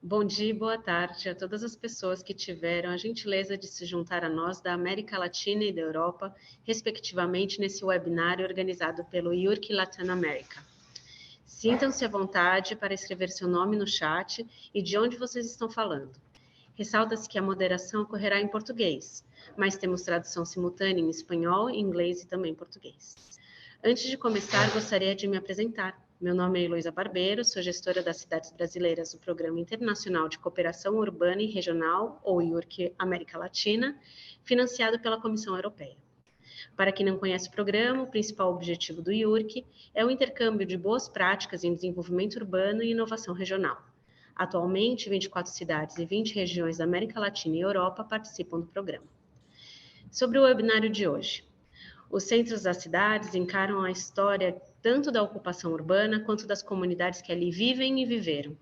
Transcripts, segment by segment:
Bom dia e boa tarde a todas as pessoas que tiveram a gentileza de se juntar a nós da América Latina e da Europa, respectivamente, nesse webinário organizado pelo IURC Latin America. Sintam-se à vontade para escrever seu nome no chat e de onde vocês estão falando. Ressalta-se que a moderação ocorrerá em português, mas temos tradução simultânea em espanhol, inglês e também português. Antes de começar, gostaria de me apresentar. Meu nome é Heloísa Barbeiro, sou gestora das cidades brasileiras do Programa Internacional de Cooperação Urbana e Regional, ou IURC América Latina, financiado pela Comissão Europeia. Para quem não conhece o programa, o principal objetivo do IURC é o intercâmbio de boas práticas em desenvolvimento urbano e inovação regional. Atualmente, 24 cidades e 20 regiões da América Latina e Europa participam do programa. Sobre o webinário de hoje. Os centros das cidades encaram a história tanto da ocupação urbana quanto das comunidades que ali vivem e viveram.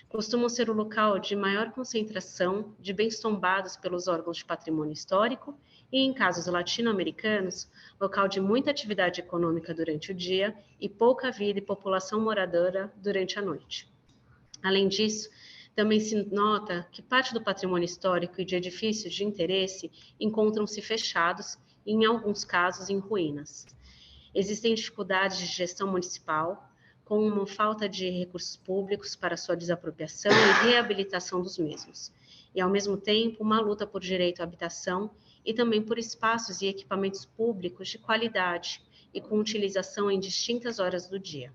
Costumam ser o local de maior concentração de bens tombados pelos órgãos de patrimônio histórico e, em casos latino-americanos, local de muita atividade econômica durante o dia e pouca vida e população moradora durante a noite. Além disso, também se nota que parte do patrimônio histórico e de edifícios de interesse encontram-se fechados e, em alguns casos, em ruínas. Existem dificuldades de gestão municipal, com uma falta de recursos públicos para sua desapropriação e reabilitação dos mesmos, e, ao mesmo tempo, uma luta por direito à habitação e também por espaços e equipamentos públicos de qualidade e com utilização em distintas horas do dia.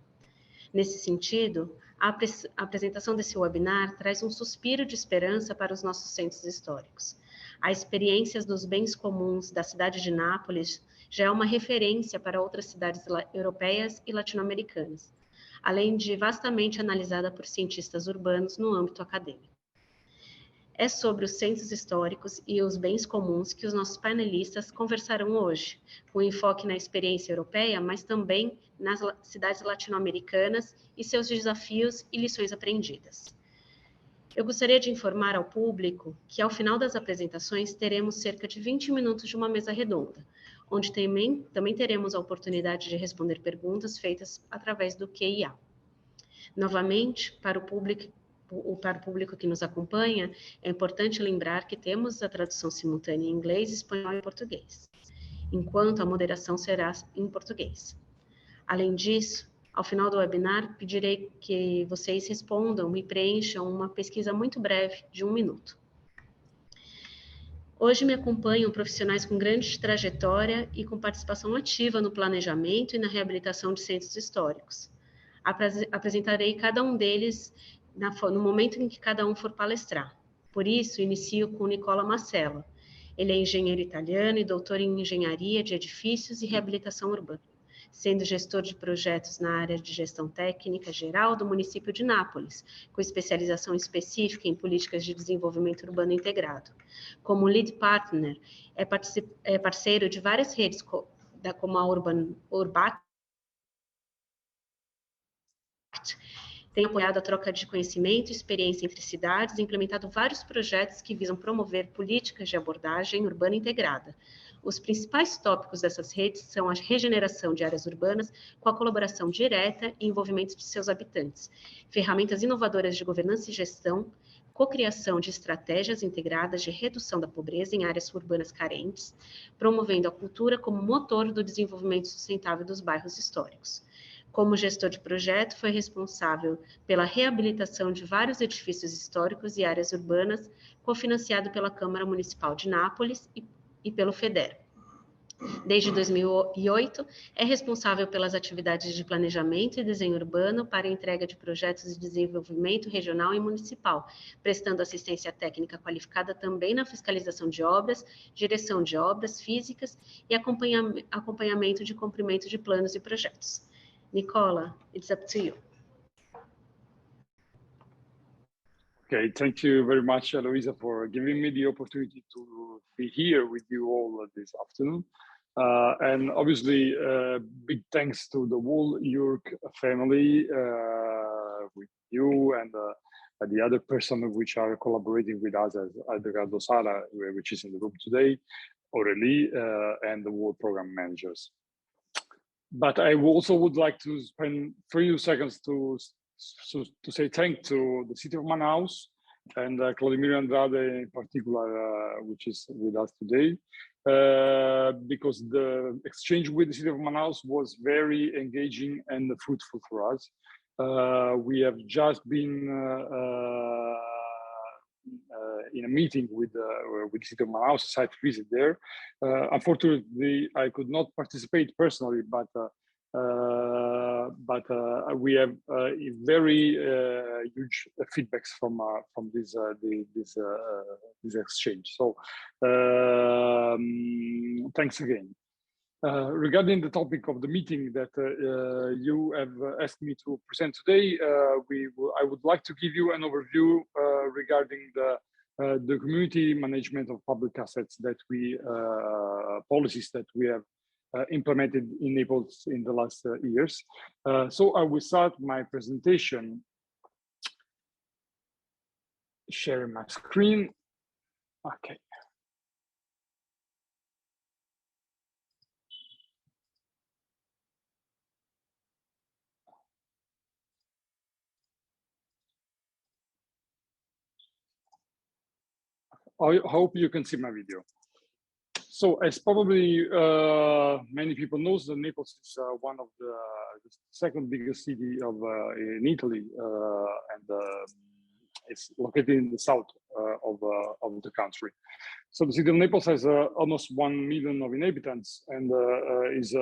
Nesse sentido, a apresentação desse webinar traz um suspiro de esperança para os nossos centros históricos. As experiências dos bens comuns da cidade de Nápoles já é uma referência para outras cidades europeias e latino-americanas, além de vastamente analisada por cientistas urbanos no âmbito acadêmico. É sobre os centros históricos e os bens comuns que os nossos panelistas conversarão hoje, com enfoque na experiência europeia, mas também nas cidades latino-americanas e seus desafios e lições aprendidas. Eu gostaria de informar ao público que, ao final das apresentações, teremos cerca de 20 minutos de uma mesa redonda, onde também teremos a oportunidade de responder perguntas feitas através do Q&A. Novamente, para o público que nos acompanha, é importante lembrar que temos a tradução simultânea em inglês, espanhol e português, enquanto a moderação será em português. Além disso, ao final do webinar, pedirei que vocês respondam e preencham uma pesquisa muito breve, de 1 minuto. Hoje me acompanham profissionais com grande trajetória e com participação ativa no planejamento e na reabilitação de centros históricos. Apresentarei cada um deles no momento em que cada um for palestrar. Por isso, inicio com Nicola Marcello. Ele é engenheiro italiano e doutor em engenharia de edifícios e reabilitação urbana, sendo gestor de projetos na área de gestão técnica geral do município de Nápoles, com especialização específica em políticas de desenvolvimento urbano integrado. Como lead partner, é parceiro de várias redes, como a Urbact, tem apoiado a troca de conhecimento e experiência entre cidades e implementado vários projetos que visam promover políticas de abordagem urbana integrada. Os principais tópicos dessas redes são a regeneração de áreas urbanas com a colaboração direta e envolvimento de seus habitantes, ferramentas inovadoras de governança e gestão, cocriação de estratégias integradas de redução da pobreza em áreas urbanas carentes, promovendo a cultura como motor do desenvolvimento sustentável dos bairros históricos. Como gestor de projeto, foi responsável pela reabilitação de vários edifícios históricos e áreas urbanas, cofinanciado pela Câmara Municipal de Nápoles e pelo FEDER. Desde 2008, é responsável pelas atividades de planejamento e desenho urbano para a entrega de projetos de desenvolvimento regional e municipal, prestando assistência técnica qualificada também na fiscalização de obras, direção de obras físicas e acompanhamento de cumprimento de planos e projetos. Nicola, it's up to you. Okay, thank you very much, Eloisa, for giving me the opportunity to be here with you all this afternoon. And obviously, big thanks to the whole IURC family, with you and the other person which are collaborating with us as Edgardo Sala, which is in the room today, Aurélie, and the whole program managers. But I also would like to spend 3 seconds to say thank to the city of Manaus and Claudemiro Andrade in particular, which is with us today, because the exchange with the city of Manaus was very engaging and fruitful for us. We have just been in a meeting with the city of Manaus, a site visit there. Unfortunately, I could not participate personally, but we have very huge feedbacks from this exchange. So thanks again. Regarding the topic of the meeting that you have asked me to present today, I would like to give you an overview regarding the community management of public assets that policies that we have implemented in Naples in the last years. So I will start my presentation sharing my screen. Okay. I hope you can see my video. So as probably many people know, Naples is one of the second biggest city in Italy, and it's located in the south of the country. So the city of Naples has almost 1 million of inhabitants, and is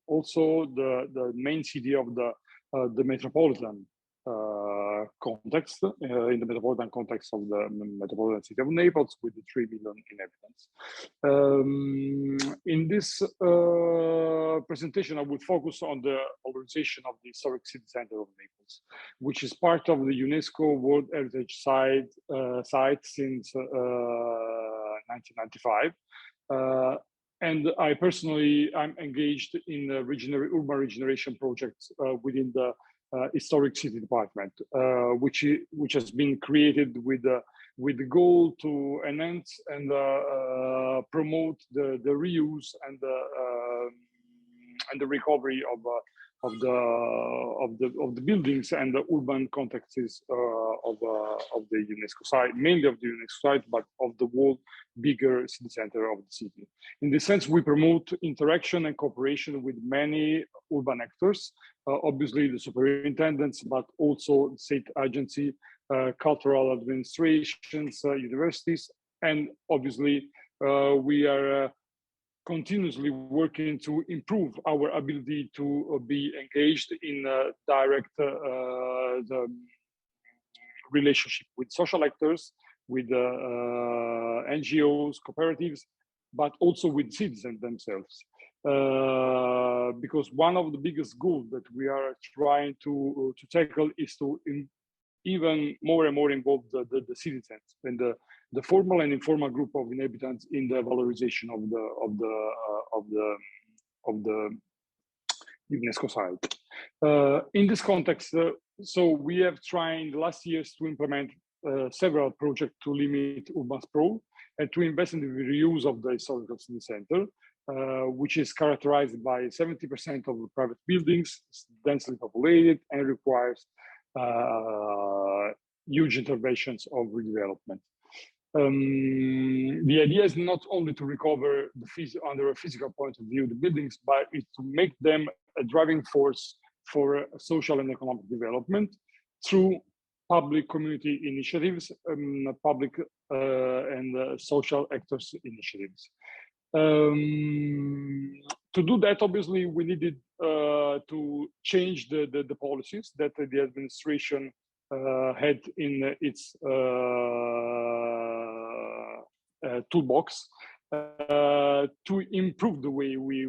also the main city of the metropolitan context, in the metropolitan context of the metropolitan city of Naples, with the 3 million inhabitants. In this presentation, I will focus on the valorization of the historic city center of Naples, which is part of the UNESCO World Heritage Site since 1995. And I personally, I'm engaged in urban regeneration projects within the historic city department, which has been created with the goal to enhance and promote the reuse and the recovery of the buildings and the urban contexts of the UNESCO site, mainly of the UNESCO site, but of the whole bigger city center of the city. In this sense, we promote interaction and cooperation with many urban actors, obviously the superintendents, but also state agency, cultural administrations, universities, and obviously we are continuously working to improve our ability to be engaged in direct the relationship with social actors, with NGOs, cooperatives, but also with citizens themselves. Because one of the biggest goals that we are trying to tackle is to even more and more involve the citizens and the formal and informal group of inhabitants in the valorization of the UNESCO site. In this context, so we have tried in the last years to implement several projects to limit urban sprawl and to invest in the reuse of the historical city center, which is characterized by 70% of the private buildings, densely populated, and requires huge interventions of redevelopment. The idea is not only to recover under a physical point of view the buildings, but it's to make them a driving force for social and economic development through public community initiatives, public and social actors initiatives. To do that, obviously, we needed to change the policies that the administration had in its toolbox to improve the way we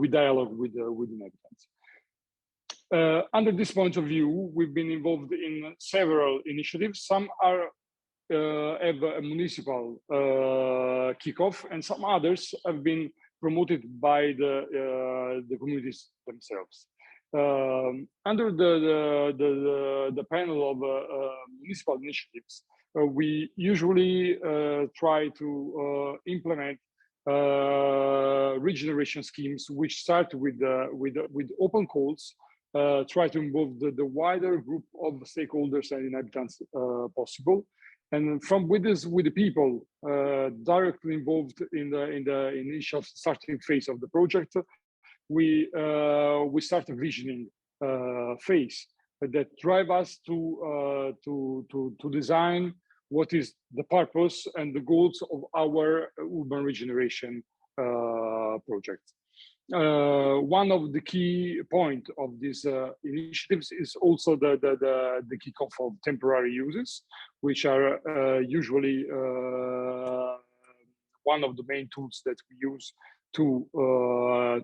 dialogue with inhabitants. Under this point of view, we've been involved in several initiatives. Some are have a municipal kickoff, and some others have been promoted by the communities themselves. Under the panel of municipal initiatives, we usually try to implement regeneration schemes, which start with open calls try to involve the wider group of stakeholders and inhabitants possible. And with the people directly involved in the initial starting phase of the project, we start a visioning phase that drive us to design what is the purpose and the goals of our urban regeneration project. One of the key points of these initiatives is also the kickoff of temporary uses, which are usually one of the main tools that we use to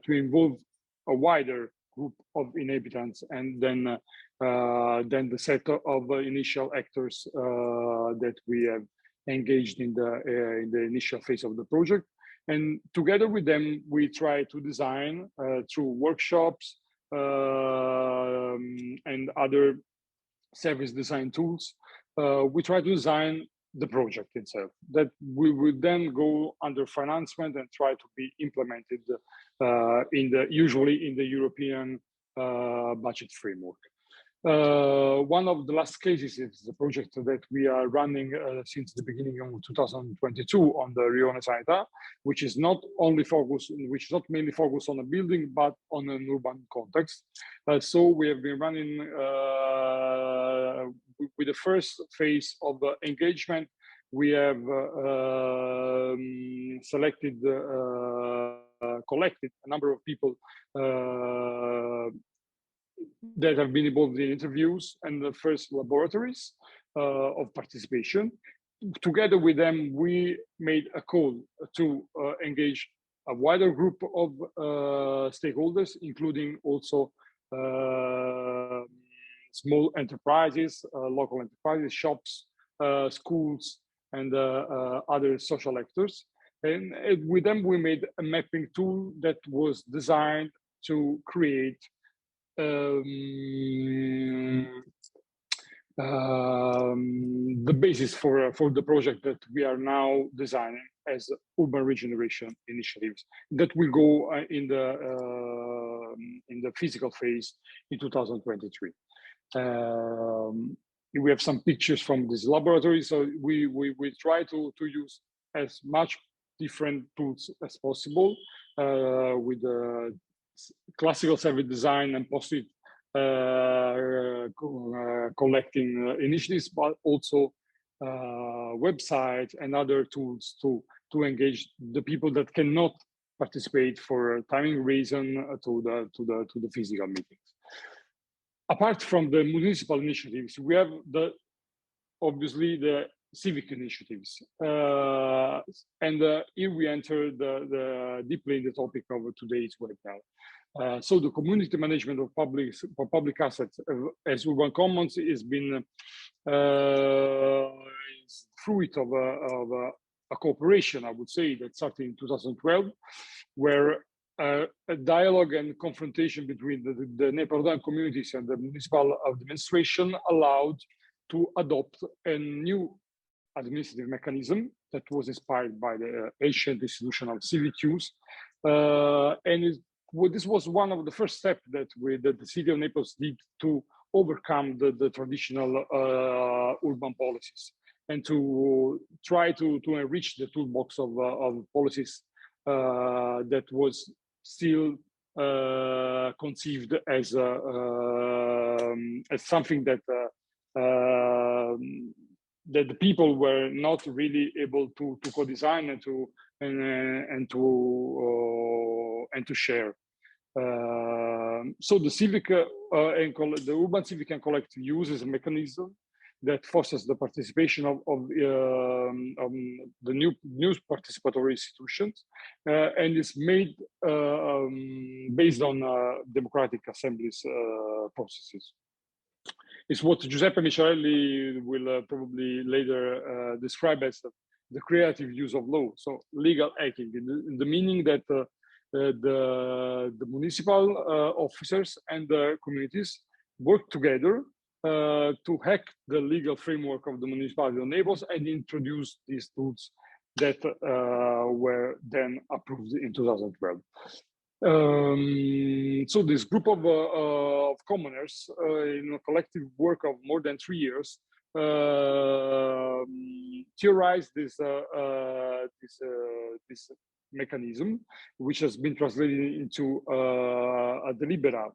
involve a wider group of inhabitants, and then the set of initial actors that we have engaged in the initial phase of the project. And together with them, we try to design through workshops and other service design tools. We try to design the project itself that we will then go under financement and try to be implemented usually in the European budget framework. One of the last cases is the project that we are running since the beginning of 2022 on the Rione Sanità, which is not mainly focused on a building, but on an urban context. So we have been running with the first phase of engagement. We have collected a number of people that have been involved in interviews and the first laboratories of participation. Together with them, we made a call to engage a wider group of stakeholders, including also small enterprises, local enterprises, shops, schools, and other social actors. And with them, we made a mapping tool that was designed to create the basis for the project that we are now designing as urban regeneration initiatives that will go in the physical phase in 2023. We have some pictures from this laboratory, so we try to use as much different tools as possible with classical service design and post-it collecting initiatives, but also websites and other tools to engage the people that cannot participate for timing reason to the physical meetings. Apart from the municipal initiatives, we have obviously the civic initiatives, and here we enter deeply in the topic of today's webinar. So the community management of public assets as urban commons has been fruit of a cooperation, I would say, that started in 2012, where a dialogue and confrontation between the Neapolitan communities and the municipal administration allowed to adopt a new administrative mechanism that was inspired by the ancient institution of civic use, and this was one of the first steps that the city of Naples did to overcome the traditional urban policies and to try to enrich the toolbox of policies that was still conceived as something that that the people were not really able to co-design and to share. So the civic the urban civic and collective use is a mechanism that fosters the participation of the new participatory institutions, and is made based on democratic assemblies processes. It's what Giuseppe Micciarelli will probably later describe as the creative use of law. So legal hacking, in the meaning that the municipal officers and the communities work together to hack the legal framework of the municipality of Naples and introduce these tools that were then approved in 2012. So this group of commoners in a collective work of more than 3 years theorized this mechanism, which has been translated into a delibera,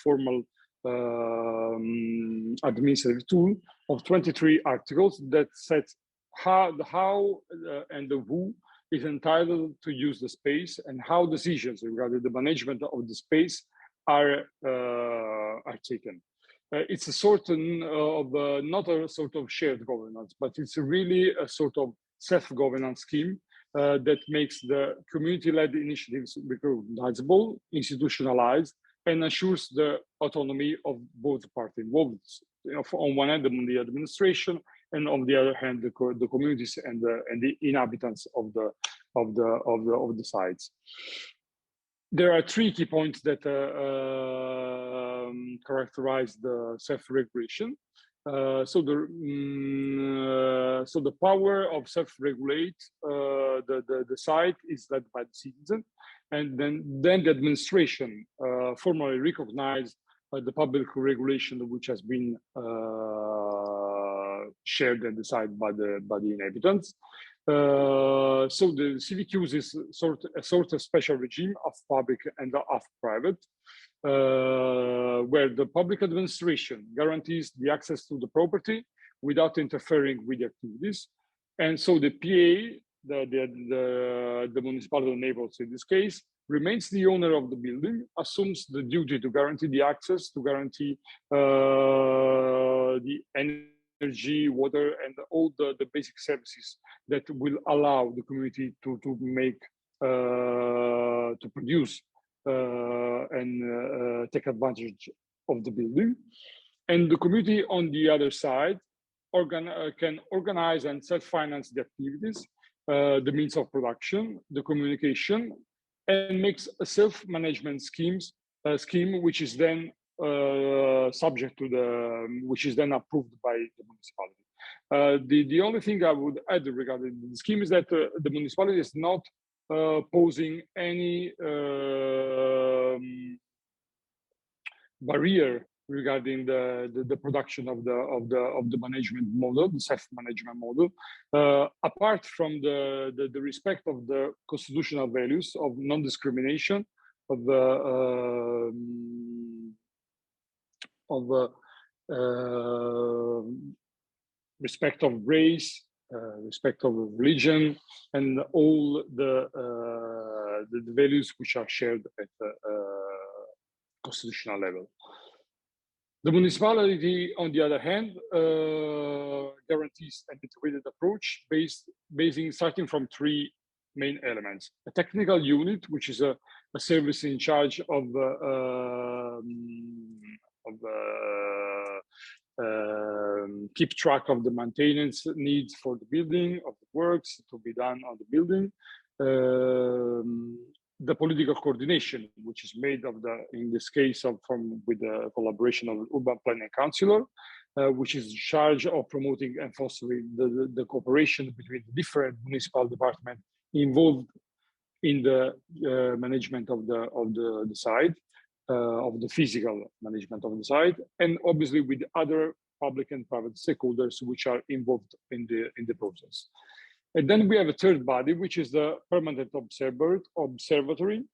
formal administrative tool of 23 articles that sets how and the who is entitled to use the space and how decisions regarding the management of the space are taken. It's a sort of not a sort of shared governance, but it's really a sort of self-governance scheme that makes the community-led initiatives recognizable, institutionalized, and assures the autonomy of both parties involved. On one hand, the administration, and on the other hand, the communities and the inhabitants of the sites. There are 3 key points that characterize the self-regulation. So the power of self-regulate the site is led by the citizen, and then the administration formally recognized the public regulation which has been shared and decided by the inhabitants. So the civic use is a sort of special regime of public and of private, where the public administration guarantees the access to the property without interfering with the activities. And so the PA, the municipality of Naples in this case, remains the owner of the building, assumes the duty to guarantee the access, to guarantee the energy, water, and all the basic services that will allow the community to produce and take advantage of the building. And the community on the other side can organize and self-finance the activities, the means of production, the communication, and makes a self-management scheme which is then subject to which is then approved by the municipality. The only thing I would add regarding the scheme is that the municipality is not posing any barrier regarding the production of the management model, the self-management model, apart from the respect of the constitutional values of non-discrimination, of respect of race, respect of religion, and all the values which are shared at the constitutional level. The municipality, on the other hand, guarantees an integrated approach starting from 3 main elements: a technical unit, which is a service in charge of keep track of the maintenance needs for the building, of the works to be done on the building. The political coordination, which is made of in this case with the collaboration of urban planning councillor, which is in charge of promoting and fostering the cooperation between the different municipal departments involved in the management of the site, of the physical management of the site, and obviously with other public and private stakeholders which are involved in the process. And then we have a third body, which is the Permanent Observatory.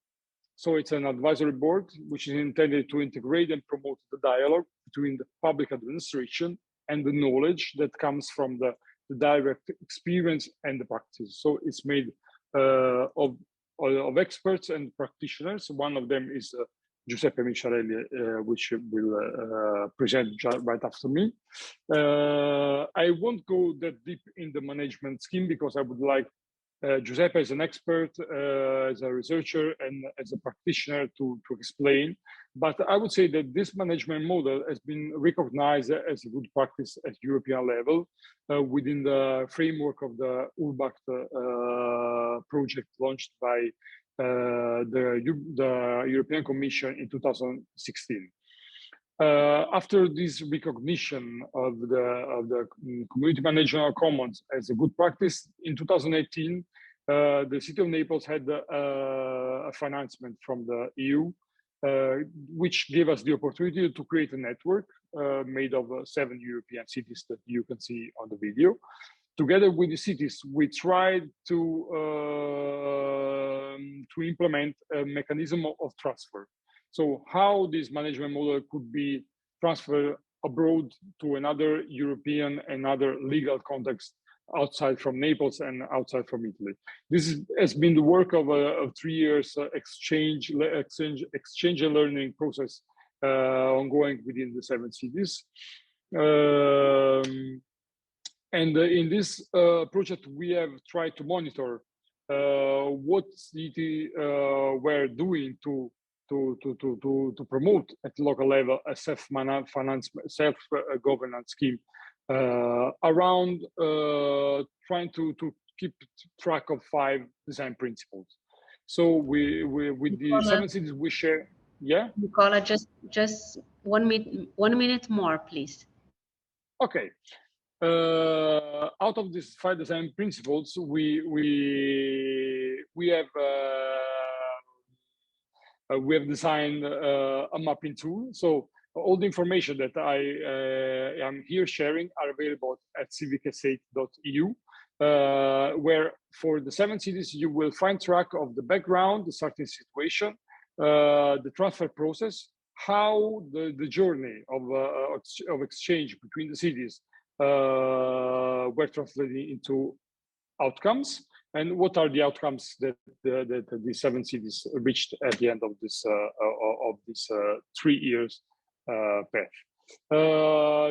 So it's an advisory board, which is intended to integrate and promote the dialogue between the public administration and the knowledge that comes from the direct experience and the practice. So it's made of experts and practitioners. One of them is Giuseppe Micciarelli, which will present right after me. I won't go that deep in the management scheme because I would like Giuseppe as an expert, as a researcher, and as a practitioner to explain. But I would say that this management model has been recognized as a good practice at European level within the framework of the URBACT project launched by the European Commission in 2016. After this recognition of the community management commons as a good practice, in 2018, the city of Naples had a financement from the EU which gave us the opportunity to create a network made of 7 European cities that you can see on the video. Together with the cities, we tried to implement a mechanism of transfer. So how this management model could be transferred abroad to another European, another legal context outside from Naples and outside from Italy. This has been the work of 3 years exchange and learning process ongoing within the 7 cities. And in this project, we have tried to monitor what city were doing to promote at local level a self-governance scheme around trying to keep track of 5 design principles. So we with the 7 cities we share. Yeah, Nicola, just 1 minute more, please. Okay. Out of these 5 design principles, we have designed a mapping tool. So all the information that I am here sharing are available at civicestate.eu, where for the 7 cities you will find track of the background, the starting situation, the transfer process, how the journey of exchange between the cities were translated into outcomes, and what are the outcomes that the 7 cities reached at the end of this 3 years path.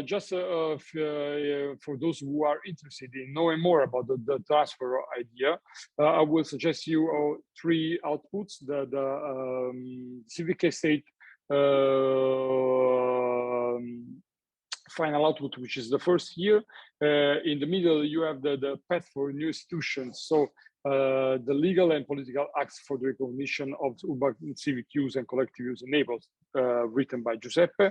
Just for those who are interested in knowing more about the transfer idea, I will suggest you 3 outputs: the Civic Estate final output, which is the first year. In the middle, you have the path for new institutions. So the legal and political acts for the recognition of urban civic use and collective use in Naples, written by Giuseppe.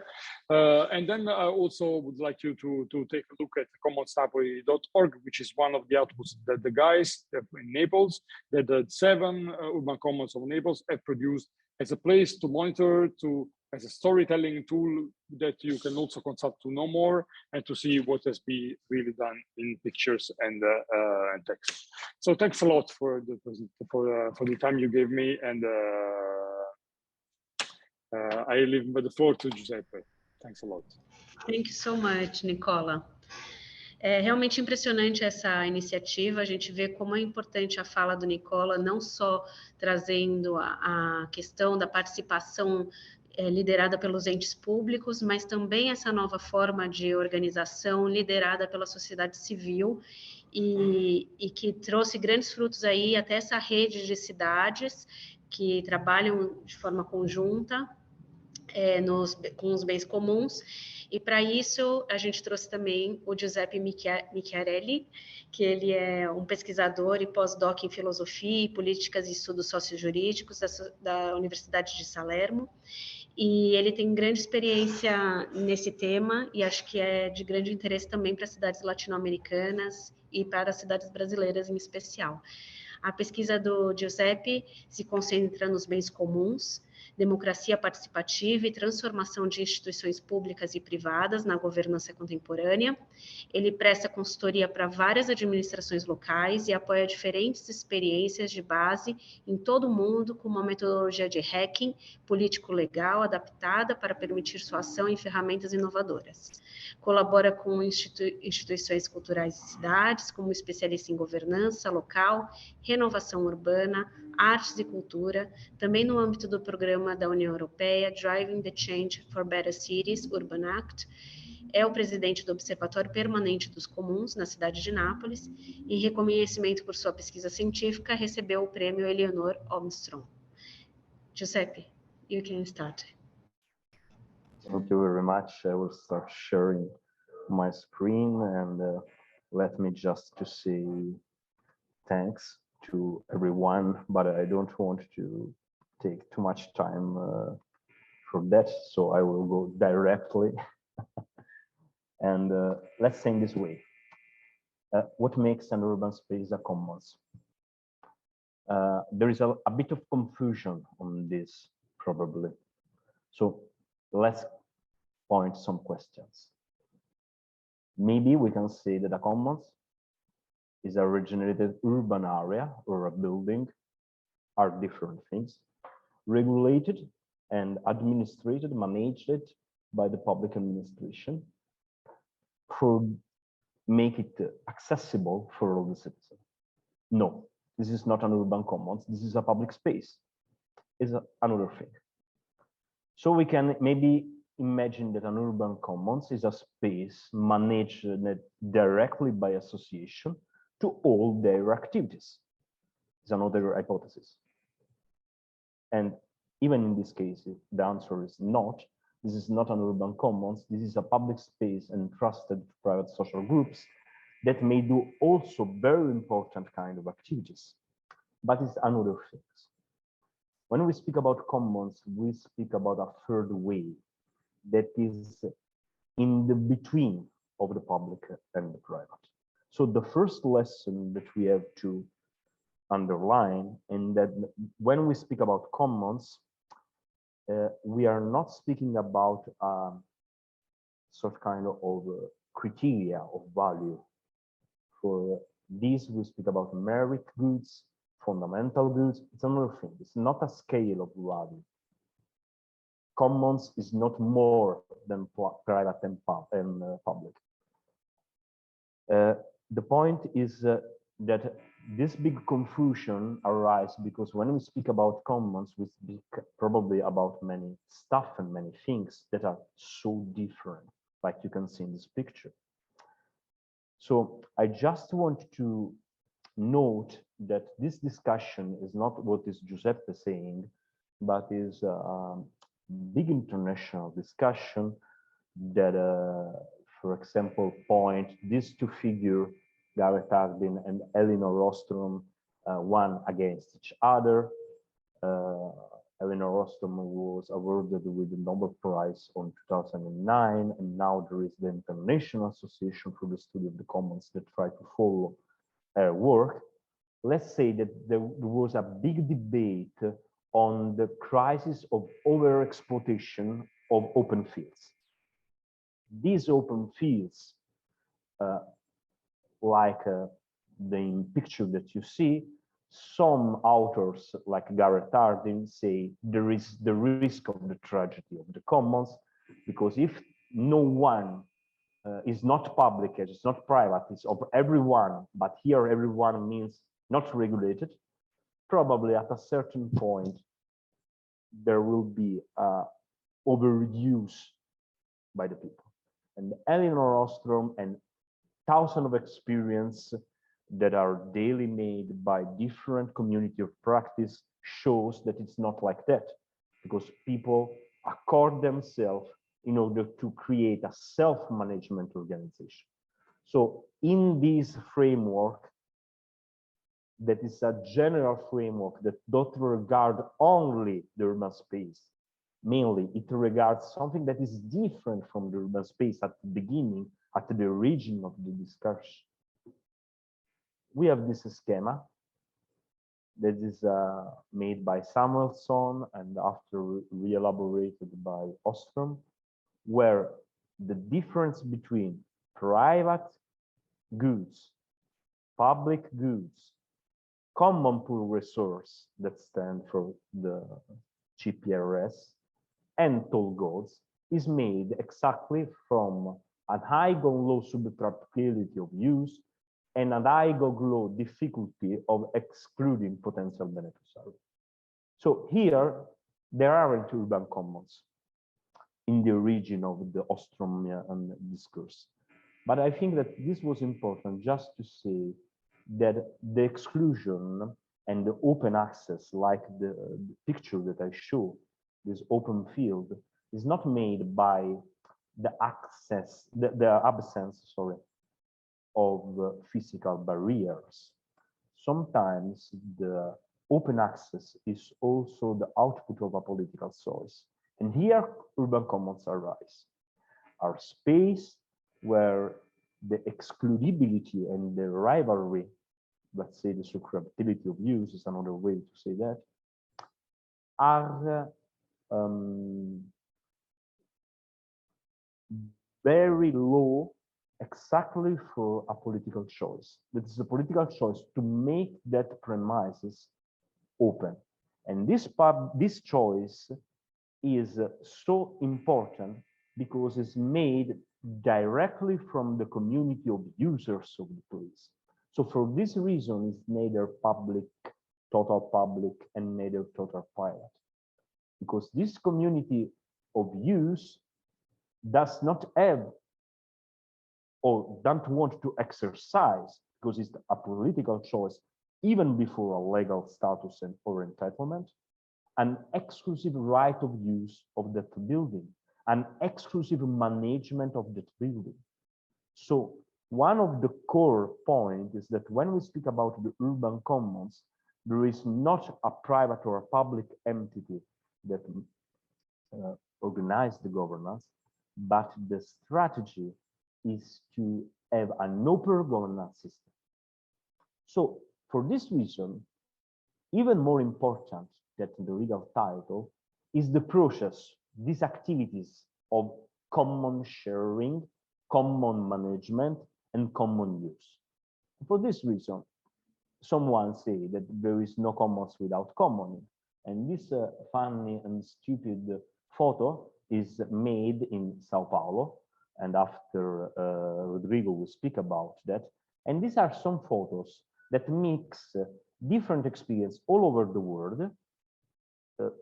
And then I also would like you to take a look at commonsnapoli.org, which is one of the outputs that the guys in Naples, that the 7 urban commons of Naples have produced as a place to monitor, as a storytelling tool that you can also consult to know more and to see what has been really done in pictures and text. So thanks a lot for the time you gave me, and I leave the floor to Giuseppe. Thanks a lot. Thank you so much, Nicola. É realmente impressionante essa iniciativa, a gente vê como é importante a fala do Nicola, não só trazendo a questão da participação liderada pelos entes públicos, mas também essa nova forma de organização liderada pela sociedade civil e que trouxe grandes frutos aí, até essa rede de cidades que trabalham de forma conjunta com os bens comuns. E para isso, a gente trouxe também o Giuseppe Michiarelli, que ele é um pesquisador e pós-doc em filosofia e políticas e estudos sociojurídicos da Universidade de Salerno. E ele tem grande experiência nesse tema e acho que é de grande interesse também para cidades latino-americanas e para as cidades brasileiras em especial. A pesquisa do Giuseppe se concentra nos bens comuns, democracia participativa e transformação de instituições públicas e privadas na governança contemporânea. Ele presta consultoria para várias administrações locais e apoia diferentes experiências de base em todo o mundo com uma metodologia de hacking político-legal adaptada para permitir sua ação em ferramentas inovadoras. Colabora com instituições culturais e cidades, como especialista em governança local, renovação urbana, artes e cultura, também no âmbito do programa da União Europeia, Driving the Change for Better Cities, Urban Act. É o presidente do Observatório Permanente dos Comuns, na cidade de Nápoles, e em reconhecimento por sua pesquisa científica, recebeu o prêmio Eleanor Armstrong. Giuseppe, you can start. Thank you very much. I will start sharing my screen, and let me just to say thanks to everyone, but I don't want to take too much time for that, so I will go directly. And let's say this way. What makes an urban space a commons? There is a bit of confusion on this, probably. So let's point some questions. Maybe we can say that a commons is a regenerated urban area or a building, are different things, regulated and administrated, managed by the public administration for make it accessible for all the citizens. No, this is not an urban commons, this is a public space. It's another thing. So we can maybe imagine that an urban commons is a space managed directly by association to all their activities. It's another hypothesis. And even in this case, the answer is not. This is not an urban commons. This is a public space entrusted to private social groups that may do also very important kind of activities. But it's another thing. When we speak about commons, we speak about a third way that is in the between of the public and the private. So the first lesson that we have to underline, and that when we speak about commons, we are not speaking about sort kind of criteria of value. For this, we speak about merit goods, fundamental goods. It's another thing. It's not a scale of value. Commons is not more than private and public. The point is that this big confusion arises because when we speak about commons, we speak probably about many stuff and many things that are so different, like you can see in this picture. So I just want to note that this discussion is not what is Giuseppe saying, but is a big international discussion that, for example, point these two figures, Garrett Hardin and Elinor Ostrom, one against each other. Elinor Ostrom was awarded with the Nobel Prize on 2009, and now there is the International Association for the Study of the Commons that try to follow her work. Let's say that there was a big debate on the crisis of overexploitation of open fields. These open fields, like the picture that you see, some authors like Garrett Hardin say there is the risk of the tragedy of the commons, because if no one is not public, it's not private, it's of everyone, but here everyone means not regulated, probably at a certain point there will be overuse by the people. And Elinor Ostrom and thousands of experience that are daily made by different community of practice shows that it's not like that, because people accord themselves in order to create a self-management organization. So in this framework, that is a general framework that don't regard only the urban space, mainly it regards something that is different from the urban space at the beginning, at the origin of the discussion. We have this schema that is made by Samuelson and after re-elaborated by Ostrom, where the difference between private goods, public goods, common pool resource that stand for the GPRS, and toll goods is made exactly from an high or low subtractability of use and an high or low difficulty of excluding potential beneficiaries. So here, there aren't urban commons in the origin of the Ostrom discourse. But I think that this was important just to say that the exclusion and the open access, like the picture that I show, this open field, is not made by the access, the absence, sorry, of physical barriers. Sometimes the open access is also the output of a political choice. And here urban commons arise, are space where the excludability and the rivalry, let's say the subtractability of use is another way to say that, are very low exactly for a political choice. It is a political choice to make that premises open. And this choice is so important because it's made directly from the community of users of the place. So for this reason, it's neither public, total public, and neither total private. Because this community of use does not have or don't want to exercise, because it's a political choice, even before a legal status or entitlement, an exclusive right of use of that building, an exclusive management of that building. So one of the core points is that when we speak about the urban commons, there is not a private or a public entity that organize the governance, but the strategy is to have an open governance system. So for this reason, even more important than the legal title is the process, these activities of common sharing, common management, and common use. For this reason, someone say that there is no commons without common. And this funny and stupid photo is made in Sao Paulo. And after Rodrigo will speak about that. And these are some photos that mix different experience all over the world.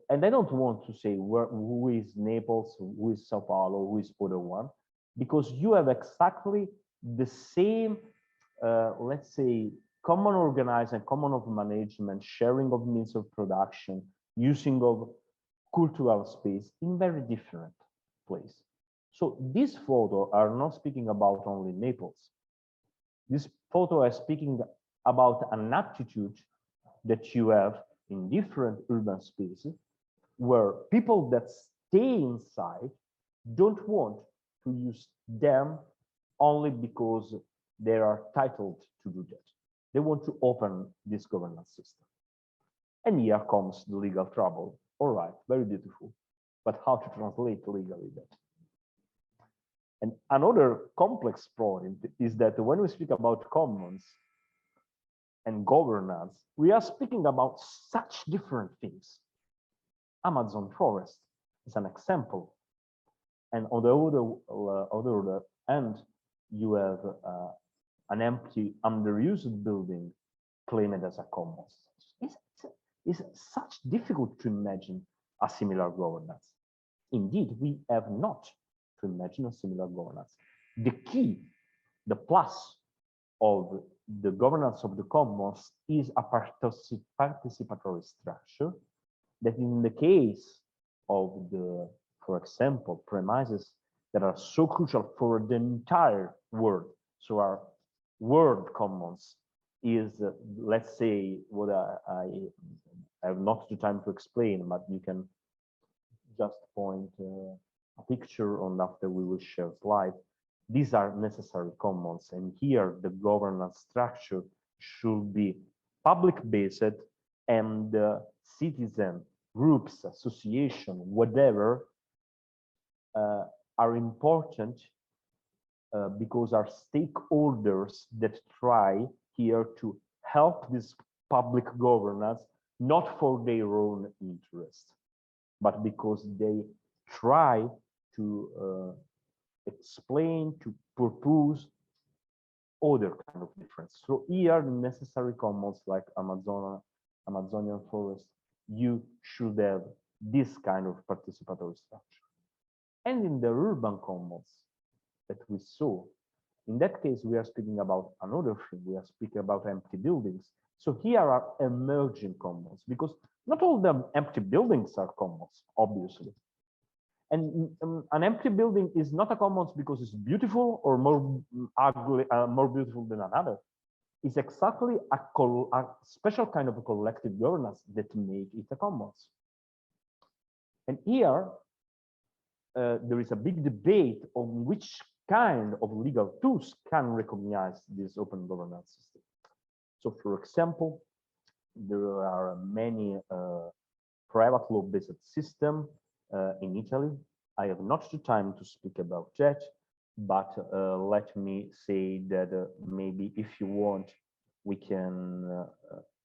And I don't want to say who is Naples, who is Sao Paulo, who is other one, because you have exactly the same, let's say, common organizing, common of management, sharing of means of production, using of cultural space in very different place. So these photos are not speaking about only Naples. This photo is speaking about an aptitude that you have in different urban spaces where people that stay inside don't want to use them only because they are titled to do that. They want to open this governance system. And here comes the legal trouble. All right, very beautiful. But how to translate legally that? And another complex point is that when we speak about commons and governance, we are speaking about such different things. Amazon forest is an example. And on the other end, you have an empty, underused building claimed as a commons. It's such difficult to imagine a similar governance. Indeed, we have not to imagine a similar governance. The key, the plus of the governance of the commons is a participatory structure that in the case of the, for example, premises that are so crucial for the entire world, so our world commons is, let's say, what I have not the time to explain, but you can just point a picture on after we will share slide. These are necessary commons, and here the governance structure should be public-based, and citizen groups, association, whatever, are important because are stakeholders that try here to help this public governance, not for their own interest, but because they try to explain, to propose other kind of difference. So here, necessary commons like Amazonian forest, you should have this kind of participatory structure. And in the urban commons that we saw, in that case, we are speaking about another thing. We are speaking about empty buildings. So here are emerging commons, because not all the empty buildings are commons, obviously. And an empty building is not a commons because it's beautiful or more ugly, more beautiful than another. It's exactly a special kind of a collective governance that make it a commons. And here, there is a big debate on which kind of legal tools can recognize this open governance system. So, for example, there are many private law-based systems in Italy, I have not the time to speak about that, but let me say that maybe if you want, we can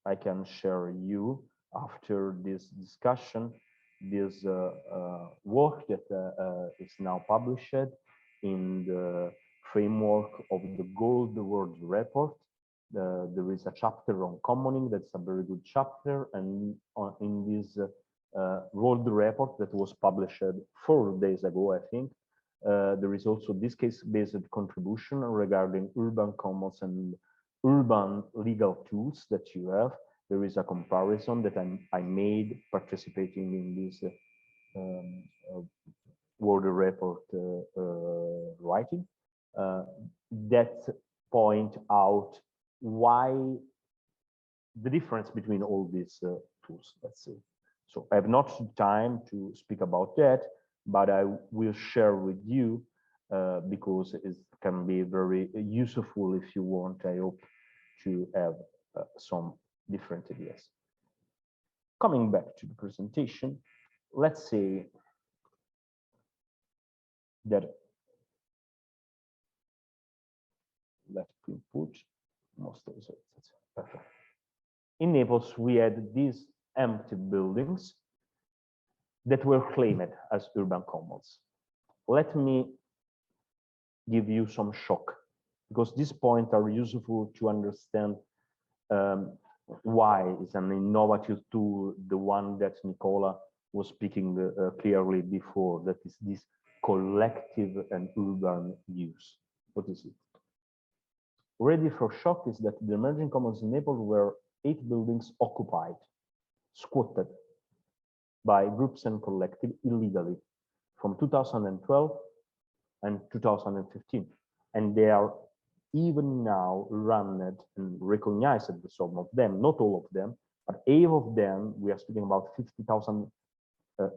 I can share you after this discussion this work that is now published in the framework of the Gold World Report. There is a chapter on commoning that's a very good chapter, and in this World Report that was published 4 days ago, I think, there is also this case-based contribution regarding urban commons and urban legal tools that you have. There is a comparison that I made participating in this World Report writing that point out why the difference between all these tools, let's say. So I have not time to speak about that, but I will share with you because it can be very useful if you want, I hope, to have some different ideas. Coming back to the presentation, let's say that let me put most of it. Perfect. In Naples, we had these empty buildings that were claimed as urban commons. Let me give you some shock, because these points are useful to understand why it's an innovative tool, the one that Nicola was speaking clearly before, that is this collective and urban use. What is it? Ready for shock is that the emerging commons in Naples were 8 buildings occupied, squatted by groups and collective illegally from 2012 and 2015. And they are even now run and recognized, some of them, not all of them, but 8 of them, we are speaking about 50,000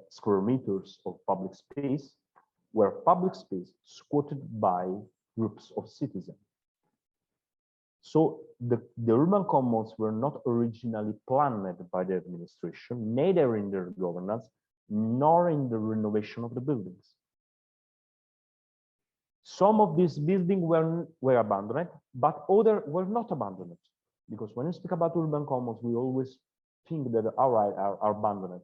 square meters of public space, where public space squatted by groups of citizens. So the urban commons were not originally planned by the administration, neither in their governance, nor in the renovation of the buildings. Some of these buildings were abandoned, but others were not abandoned. Because when you speak about urban commons, we always think that are abandoned.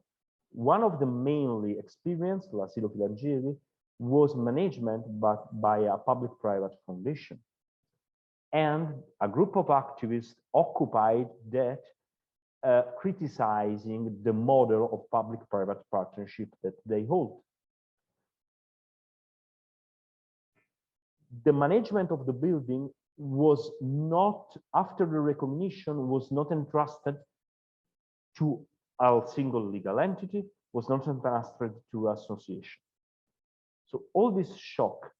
One of the mainly experienced, L'Asilo Filangieri, was management but by a public-private foundation. And a group of activists occupied that, criticizing the model of public-private partnership that they hold. The management of the building was not, after the recognition, was not entrusted to a single legal entity, was not entrusted to association. So all this shock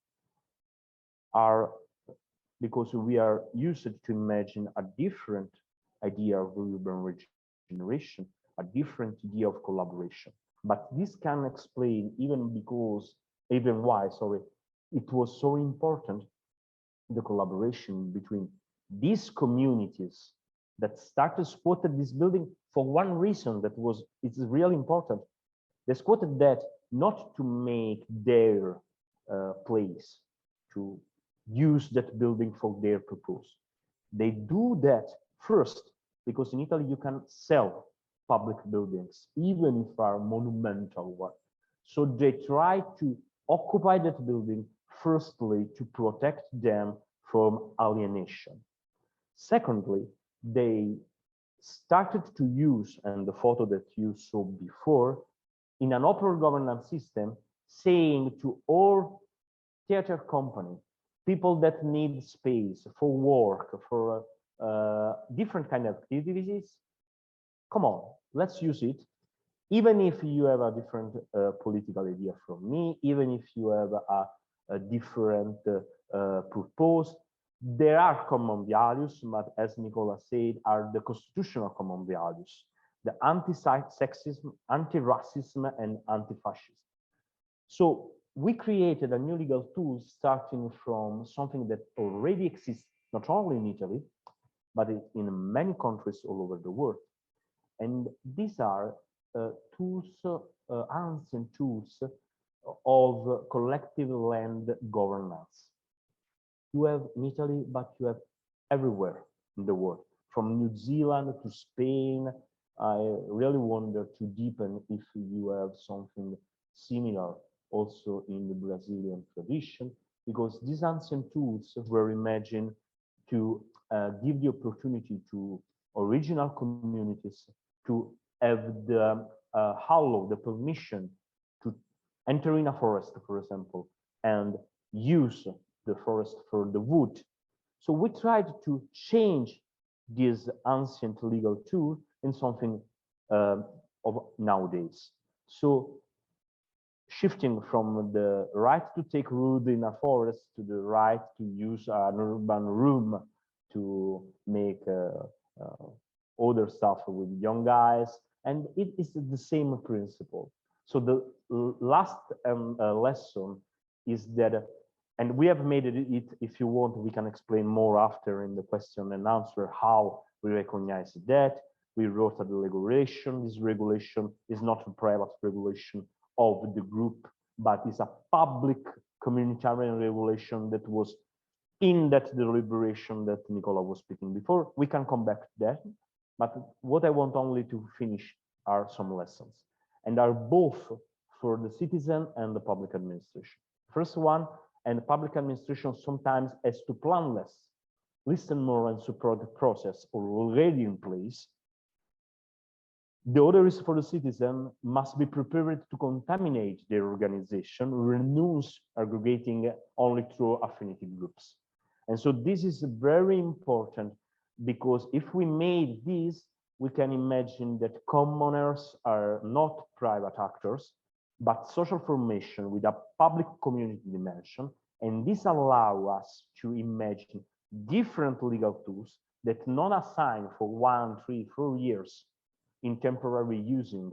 are because we are used to imagine a different idea of urban regeneration, a different idea of collaboration. But this can explain even why, sorry, it was so important, the collaboration between these communities that started squatted this building for one reason it's really important. They squatted that not to make their place, to use that building for their purpose. They do that first because in Italy you can sell public buildings, even if are monumental one. So they try to occupy that building firstly to protect them from alienation. Secondly, they started to use, and the photo that you saw before, in an open governance system, saying to all theater companies, people that need space for work, for different kind of activities, come on, let's use it. Even if you have a different political idea from me, even if you have a different purpose, there are common values, but as Nicola said, are the constitutional common values, the anti-sexism, anti-racism, and anti-fascism. So we created a new legal tool starting from something that already exists, not only in Italy, but in many countries all over the world. And these are tools, ancient tools of collective land governance. You have in Italy, but you have everywhere in the world, from New Zealand to Spain. I really wonder to deepen if you have something similar also in the Brazilian tradition, because these ancient tools were imagined to give the opportunity to original communities to have the the permission to enter in a forest, for example, and use the forest for the wood. So we tried to change this ancient legal tool in something of nowadays. So shifting from the right to take root in a forest to the right to use an urban room to make other stuff with young guys, and it is the same principle. So the last lesson is that, and we have made it, if you want, we can explain more after in the question and answer how we recognize that. We wrote a regulation. This regulation is not a private regulation of the group, but is a public communitarian regulation that was in that deliberation that Nicola was speaking before. We can come back to that, but what I want only to finish are some lessons, and are both for the citizen and the public administration. First one, and public administration sometimes has to plan less, listen more, and support the process already in place. The other is for the citizen must be prepared to contaminate their organization, renounce aggregating only through affinity groups. And so this is very important, because if we made this, we can imagine that commoners are not private actors, but social formation with a public community dimension. And this allows us to imagine different legal tools that not assign for 1, 3, 4 years in temporary using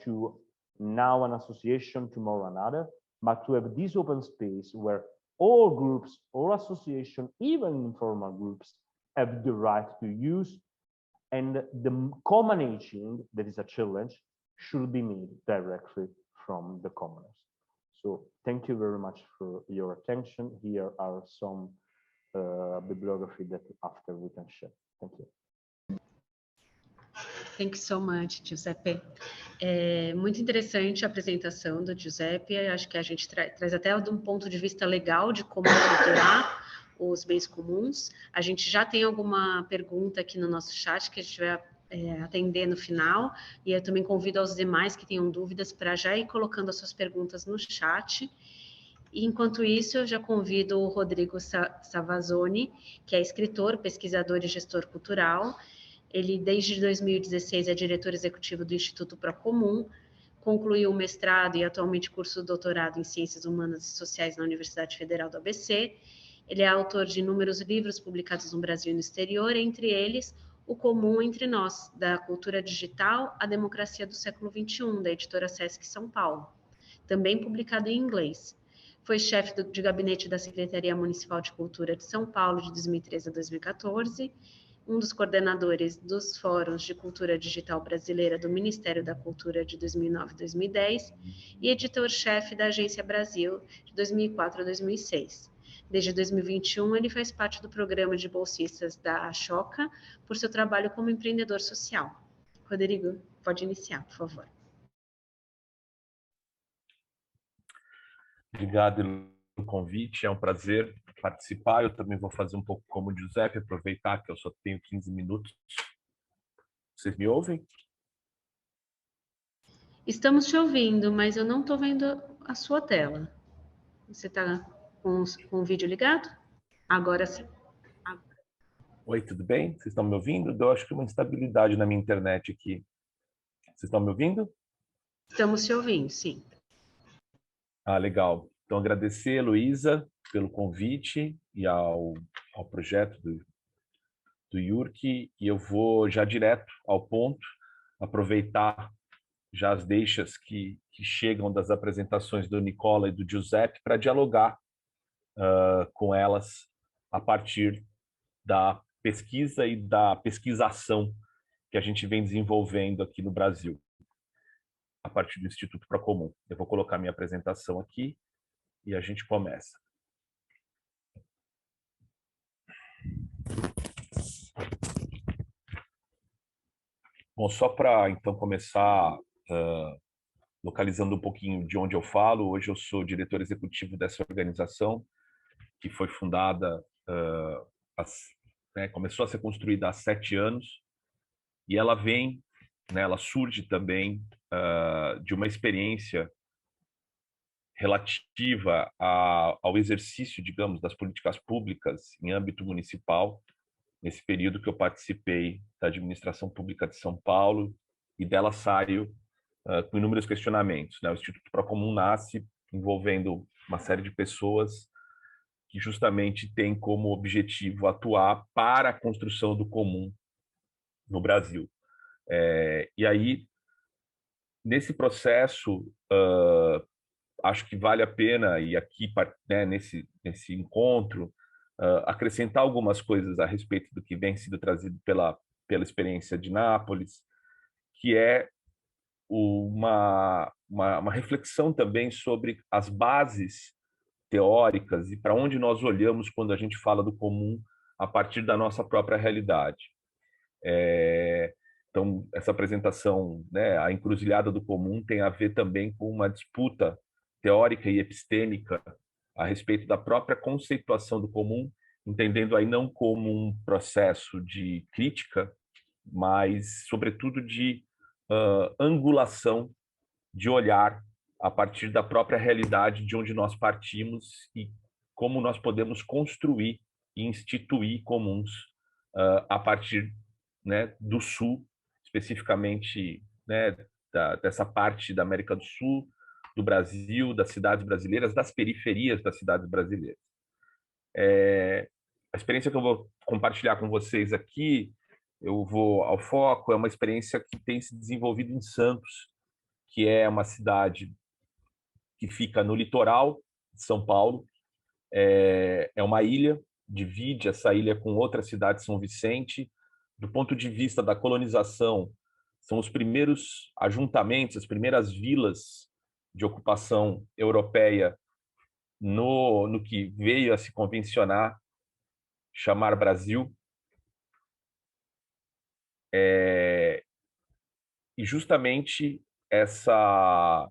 to now an association, tomorrow another, but to have this open space where all groups or association, even informal groups, have the right to use, and the common aging, that is a challenge, should be made directly from the commoners. So thank you very much for your attention. Here are some bibliography that after we can share. Thank you. Thank you so much, Giuseppe. É muito interessante a apresentação do Giuseppe. Acho que a gente traz até de um ponto de vista legal de como estruturar os bens comuns. A gente já tem alguma pergunta aqui no nosso chat que a gente vai atender no final, e eu também convido aos demais que tenham dúvidas para já ir colocando as suas perguntas no chat. E, enquanto isso, eu já convido o Rodrigo Savazzoni, que é escritor, pesquisador e gestor cultural. Ele, desde 2016, é diretor executivo do Instituto Procomum, concluiu o mestrado e atualmente curso de doutorado em Ciências Humanas e Sociais na Universidade Federal do ABC. Ele é autor de inúmeros livros publicados no Brasil e no exterior, entre eles O Comum Entre Nós, da Cultura Digital à Democracia do Século XXI, da editora Sesc São Paulo, também publicado em inglês. Foi chefe de gabinete da Secretaria Municipal de Cultura de São Paulo de 2013 a 2014, um dos coordenadores dos Fóruns de Cultura Digital Brasileira do Ministério da Cultura de 2009 a 2010 e editor-chefe da Agência Brasil de 2004 a 2006. Desde 2021, ele faz parte do programa de bolsistas da Ashoka por seu trabalho como empreendedor social. Rodrigo, pode iniciar, por favor. Obrigado pelo convite, é um prazer participar. Eu também vou fazer um pouco como o Giuseppe, aproveitar que eu só tenho 15 minutos. Vocês me ouvem? Estamos te ouvindo, mas eu não estou vendo a sua tela. Você está com o vídeo ligado? Agora sim. Oi, tudo bem? Vocês estão me ouvindo? Eu acho que uma instabilidade na minha internet aqui. Vocês estão me ouvindo? Estamos te ouvindo, sim. Ah, legal. Então, agradecer, Heloísa, pelo convite e ao projeto do IURC, e eu vou já direto ao ponto, aproveitar já as deixas que chegam das apresentações do Nicola e do Giuseppe para dialogar com elas a partir da pesquisa e da pesquisação que a gente vem desenvolvendo aqui no Brasil. a partir do Instituto Procomum. Eu vou colocar minha apresentação aqui e a gente começa. Bom, só para então começar localizando um pouquinho de onde eu falo, hoje eu sou diretor executivo dessa organização, que foi fundada, começou a ser construída há 7 anos, e ela vem, né, ela surge também de uma experiência relativa ao exercício, digamos, das políticas públicas em âmbito municipal, nesse período que eu participei da administração pública de São Paulo, e dela saio com inúmeros questionamentos, né? O Instituto Procomum nasce envolvendo uma série de pessoas que justamente tem como objetivo atuar para a construção do comum no Brasil. E aí, nesse processo, acho que vale a pena, e aqui, né, nesse encontro, acrescentar algumas coisas a respeito do que vem sido trazido pela experiência de Nápoles, que é uma reflexão também sobre as bases teóricas e para onde nós olhamos quando a gente fala do comum a partir da nossa própria realidade. Então, essa apresentação, né, a encruzilhada do comum, tem a ver também com uma disputa teórica e epistêmica a respeito da própria conceituação do comum, entendendo aí não como um processo de crítica, mas, sobretudo, de angulação de olhar a partir da própria realidade de onde nós partimos e como nós podemos construir e instituir comuns a partir, né, do Sul, especificamente, né, dessa parte da América do Sul, do Brasil, das cidades brasileiras, das periferias das cidades brasileiras. A experiência que eu vou compartilhar com vocês aqui, eu vou ao foco, é uma experiência que tem se desenvolvido em Santos, que é uma cidade que fica no litoral de São Paulo. É uma ilha, divide essa ilha com outra cidade, São Vicente. Do ponto de vista da colonização, são os primeiros ajuntamentos, as primeiras vilas de ocupação europeia no que veio a se convencionar chamar Brasil. E justamente essa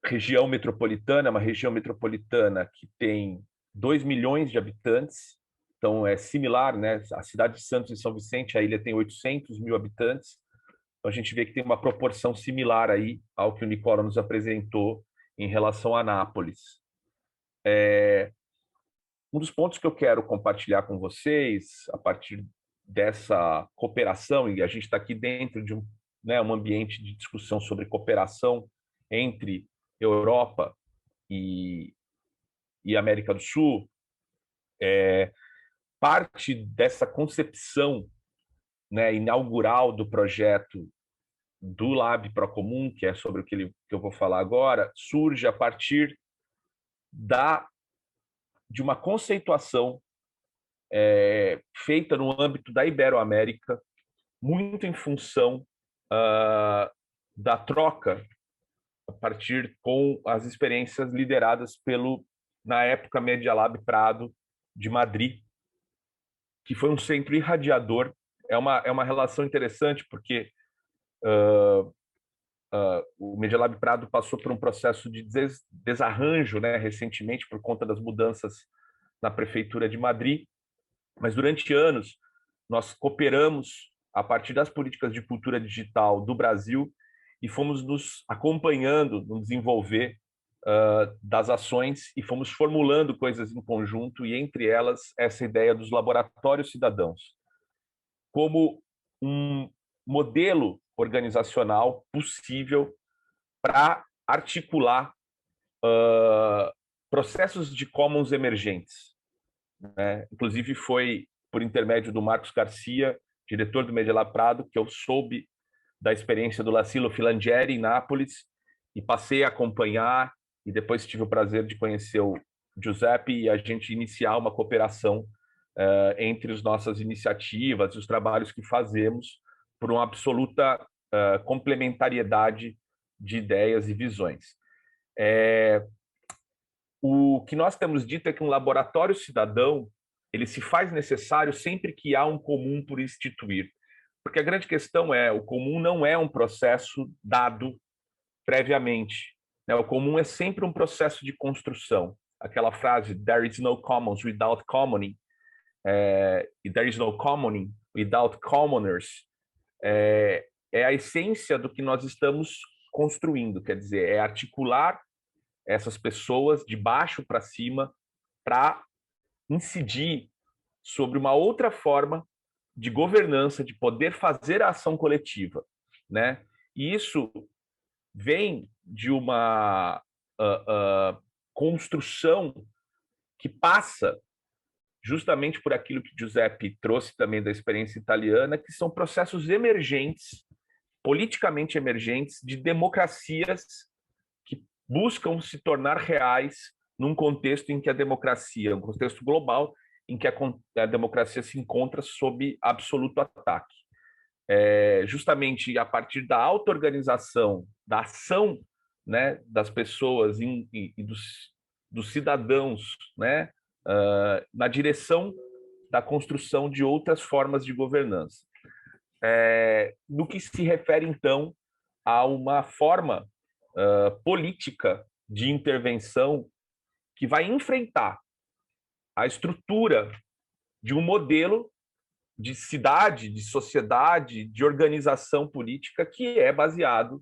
região metropolitana, uma região metropolitana que tem 2 milhões de habitantes, então é similar, né? A cidade de Santos e São Vicente, a ilha tem 800 mil habitantes, então a gente vê que tem uma proporção similar aí ao que o Nicola nos apresentou em relação a Nápoles. Um dos pontos que eu quero compartilhar com vocês, a partir dessa cooperação, e a gente está aqui dentro de um ambiente de discussão sobre cooperação entre Europa e América do Sul, parte dessa concepção, né, inaugural do projeto do Lab Procomum, que é sobre o que eu vou falar agora, surge a partir de uma conceituação feita no âmbito da Iberoamérica, muito em função da troca a partir com as experiências lideradas na época, Media Lab Prado de Madrid, que foi um centro irradiador. É uma relação interessante, porque o Media Lab Prado passou por um processo de desarranjo, né, recentemente, por conta das mudanças na Prefeitura de Madrid, mas durante anos nós cooperamos a partir das políticas de cultura digital do Brasil e fomos nos acompanhando no desenvolver das ações e fomos formulando coisas em conjunto, e entre elas essa ideia dos laboratórios cidadãos como um modelo organizacional possível para articular processos de commons emergentes, né? Inclusive foi por intermédio do Marcos Garcia, diretor do Media Lab Prado, que eu soube da experiência do Lacilo Filangieri em Nápoles e passei a acompanhar, e depois tive o prazer de conhecer o Giuseppe e a gente iniciar uma cooperação entre as nossas iniciativas e os trabalhos que fazemos por uma absoluta complementariedade de ideias e visões. O que nós temos dito é que um laboratório cidadão ele se faz necessário sempre que há um comum por instituir. Porque a grande questão é, o comum não é um processo dado previamente, né? O comum é sempre um processo de construção. Aquela frase, there is no commons without commoning, there is no commoning without commoners, é a essência do que nós estamos construindo, quer dizer, é articular essas pessoas de baixo para cima para incidir sobre uma outra forma de governança, de poder fazer a ação coletiva, né? E isso vem de uma construção que passa justamente por aquilo que Giuseppe trouxe também da experiência italiana, que são processos emergentes, politicamente emergentes, de democracias que buscam se tornar reais num contexto em que a democracia, um contexto global, em que a democracia se encontra sob absoluto ataque. Justamente a partir da auto-organização, da ação, né, das pessoas e dos cidadãos, né, na direção da construção de outras formas de governança. No que se refere, então, a uma forma política de intervenção que vai enfrentar a estrutura de um modelo de cidade, de sociedade, de organização política que é baseado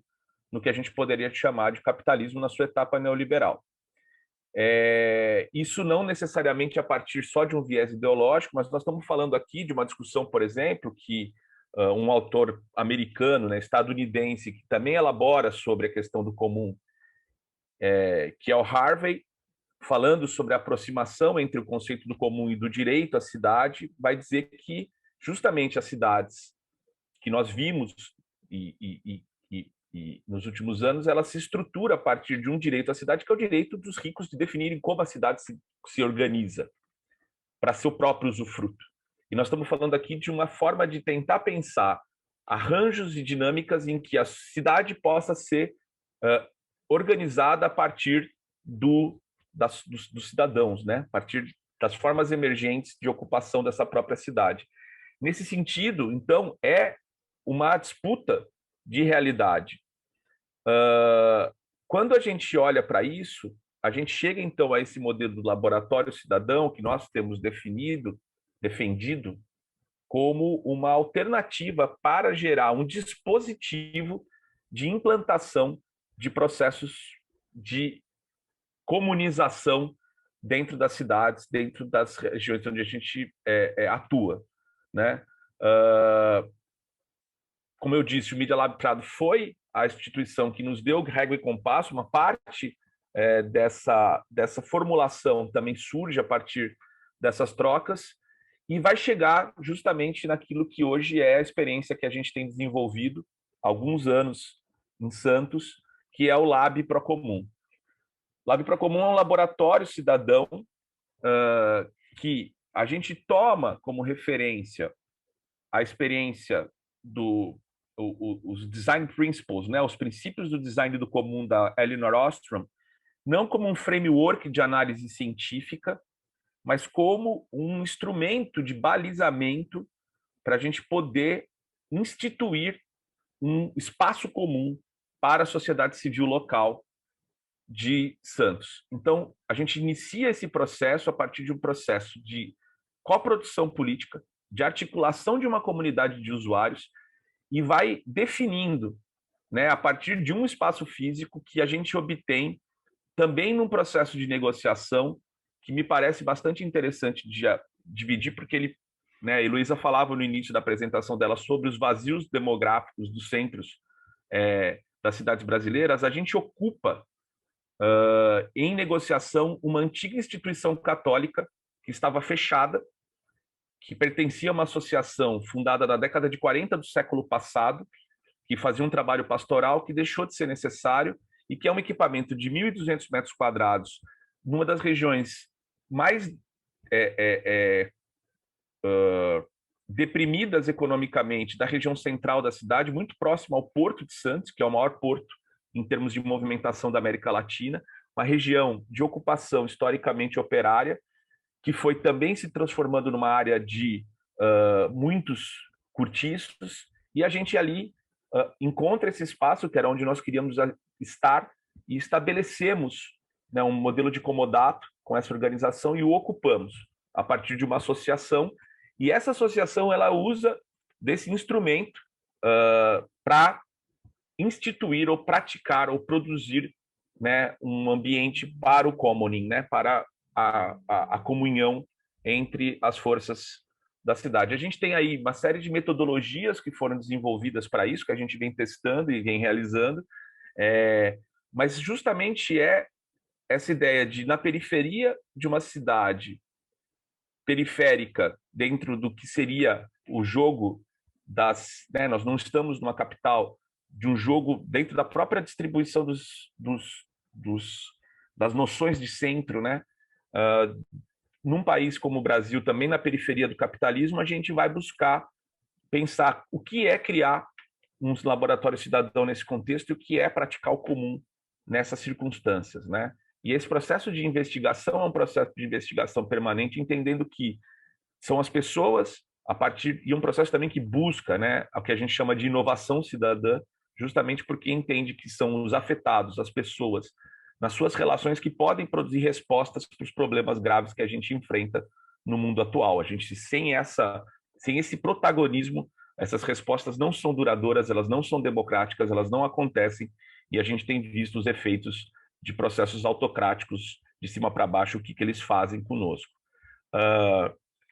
no que a gente poderia chamar de capitalismo na sua etapa neoliberal. Isso não necessariamente a partir só de um viés ideológico, mas nós estamos falando aqui de uma discussão, por exemplo, que um autor americano, né, estadunidense, que também elabora sobre a questão do comum, que é o Harvey, falando sobre a aproximação entre o conceito do comum e do direito à cidade, vai dizer que justamente as cidades que nós vimos e nos últimos anos, ela se estrutura a partir de um direito à cidade, que é o direito dos ricos de definirem como a cidade se organiza para seu próprio usufruto. E nós estamos falando aqui de uma forma de tentar pensar arranjos e dinâmicas em que a cidade possa ser organizada a partir dos cidadãos, né? A partir das formas emergentes de ocupação dessa própria cidade. Nesse sentido, então, é uma disputa de realidade. Quando a gente olha para isso, a gente chega, então, a esse modelo do laboratório cidadão que nós temos defendido como uma alternativa para gerar um dispositivo de implantação de processos de comunização dentro das cidades, dentro das regiões onde a gente atua, né? Como eu disse, o Media Lab Prado foi a instituição que nos deu régua e compasso. Uma parte dessa formulação também surge a partir dessas trocas e vai chegar justamente naquilo que hoje é a experiência que a gente tem desenvolvido há alguns anos em Santos, que é o Lab Procomum. O Lab Procomum é um laboratório cidadão que a gente toma como referência a experiência os design principles, né, os princípios do design do comum da Elinor Ostrom, não como um framework de análise científica, mas como um instrumento de balizamento para a gente poder instituir um espaço comum para a sociedade civil local de Santos. Então, a gente inicia esse processo a partir de um processo de coprodução política, de articulação de uma comunidade de usuários, e vai definindo, né, a partir de um espaço físico que a gente obtém também num processo de negociação que me parece bastante interessante de dividir, porque a Heloísa falava no início da apresentação dela sobre os vazios demográficos dos centros das cidades brasileiras. A gente ocupa em negociação uma antiga instituição católica que estava fechada, que pertencia a uma associação fundada na década de 40 do século passado, que fazia um trabalho pastoral que deixou de ser necessário e que é um equipamento de 1.200 metros quadrados numa das regiões mais deprimidas economicamente da região central da cidade, muito próximo ao Porto de Santos, que é o maior porto em termos de movimentação da América Latina, uma região de ocupação historicamente operária, que foi também se transformando numa área de muitos cortiços, e a gente ali encontra esse espaço, que era onde nós queríamos estar, e estabelecemos, né, um modelo de comodato com essa organização e o ocupamos a partir de uma associação, e essa associação ela usa desse instrumento para instituir ou praticar ou produzir, né, um ambiente para o commoning, né, para a comunhão entre as forças da cidade. A gente tem aí uma série de metodologias que foram desenvolvidas para isso, que a gente vem testando e vem realizando, mas justamente é essa ideia de, na periferia de uma cidade periférica, dentro do que seria o jogo das... né, nós não estamos numa capital, de um jogo dentro da própria distribuição das noções de centro, né? Num país como o Brasil, também na periferia do capitalismo, a gente vai buscar pensar o que é criar uns laboratórios cidadão nesse contexto e o que é praticar o comum nessas circunstâncias, né? E esse processo de investigação é um processo de investigação permanente, entendendo que são as pessoas, a partir e um processo também que busca, né, o que a gente chama de inovação cidadã, justamente porque entende que são os afetados, as pessoas, nas suas relações, que podem produzir respostas para os problemas graves que a gente enfrenta no mundo atual. A gente, sem esse protagonismo, essas respostas não são duradouras, elas não são democráticas, elas não acontecem, e a gente tem visto os efeitos de processos autocráticos de cima para baixo, o que eles fazem conosco.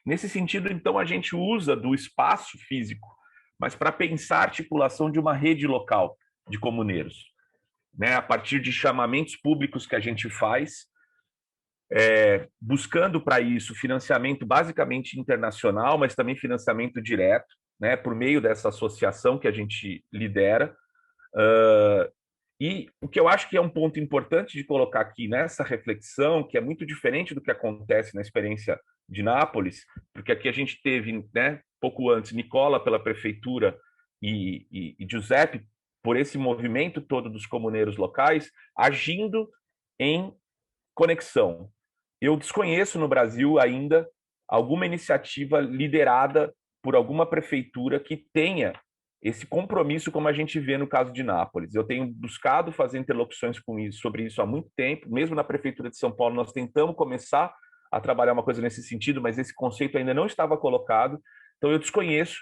Nesse sentido, então, a gente usa do espaço físico, mas para pensar a articulação de uma rede local de comuneiros, né? A partir de chamamentos públicos que a gente faz, buscando para isso financiamento basicamente internacional, mas também financiamento direto, né? Por meio dessa associação que a gente lidera. E o que eu acho que é um ponto importante de colocar aqui nessa reflexão, que é muito diferente do que acontece na experiência de Nápoles, porque aqui a gente teve, né, pouco antes, Nicola pela prefeitura e Giuseppe por esse movimento todo dos comuneiros locais, agindo em conexão. Eu desconheço no Brasil ainda alguma iniciativa liderada por alguma prefeitura que tenha esse compromisso como a gente vê no caso de Nápoles. Eu tenho buscado fazer interlocuções sobre isso há muito tempo, mesmo na Prefeitura de São Paulo nós tentamos começar a trabalhar uma coisa nesse sentido, mas esse conceito ainda não estava colocado, então eu desconheço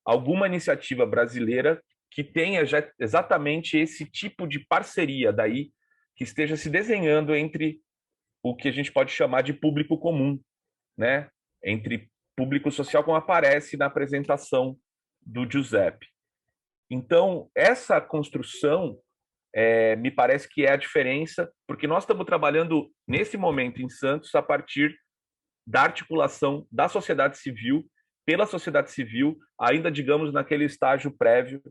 alguma iniciativa brasileira que tenha já exatamente esse tipo de parceria daí, que esteja se desenhando entre o que a gente pode chamar de público comum, né? Entre público social, como aparece na apresentação do Giuseppe. Então, essa construção me parece que é a diferença, porque nós estamos trabalhando nesse momento em Santos a partir da articulação da sociedade civil, pela sociedade civil, ainda, digamos, naquele estágio prévio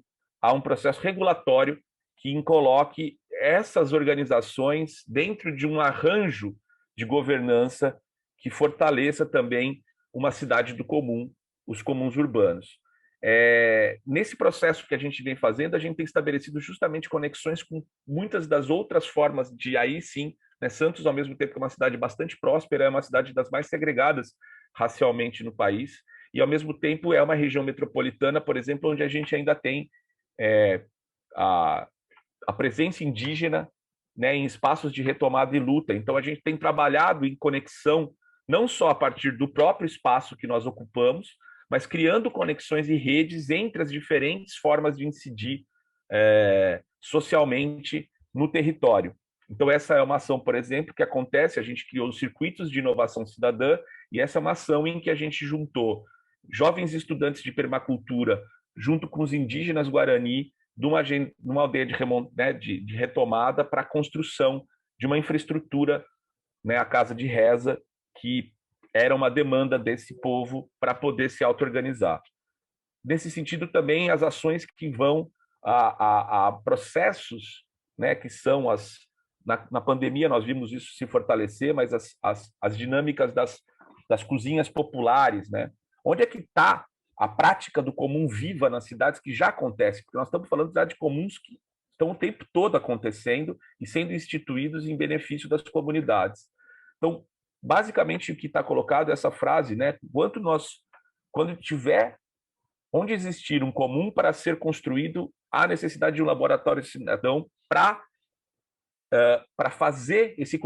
a um processo regulatório que coloque essas organizações dentro de um arranjo de governança que fortaleça também uma cidade do comum, os comuns urbanos. Nesse processo que a gente vem fazendo, a gente tem estabelecido justamente conexões com muitas das outras formas de, aí sim, né, Santos, ao mesmo tempo que é uma cidade bastante próspera, é uma cidade das mais segregadas racialmente no país, e ao mesmo tempo é uma região metropolitana, por exemplo, onde a gente ainda tem a presença indígena, né, em espaços de retomada e luta. Então a gente tem trabalhado em conexão, não só a partir do próprio espaço que nós ocupamos, mas criando conexões e redes entre as diferentes formas de incidir socialmente no território. Então, essa é uma ação, por exemplo, que acontece, a gente criou os circuitos de inovação cidadã, e essa é uma ação em que a gente juntou jovens estudantes de permacultura, junto com os indígenas Guarani, numa aldeia de retomada para a construção de uma infraestrutura, né, a casa de reza, que era uma demanda desse povo para poder se auto-organizar. Nesse sentido, também as ações que vão a processos, né, que são na pandemia nós vimos isso se fortalecer, mas as dinâmicas das cozinhas populares, né? Onde é que está a prática do comum viva nas cidades que já acontece, porque nós estamos falando de cidades comuns que estão o tempo todo acontecendo e sendo instituídos em benefício das comunidades. Então, basicamente, o que está colocado é essa frase, né? Quando tiver, onde existir um comum para ser construído, há necessidade de um laboratório cidadão para fazer esses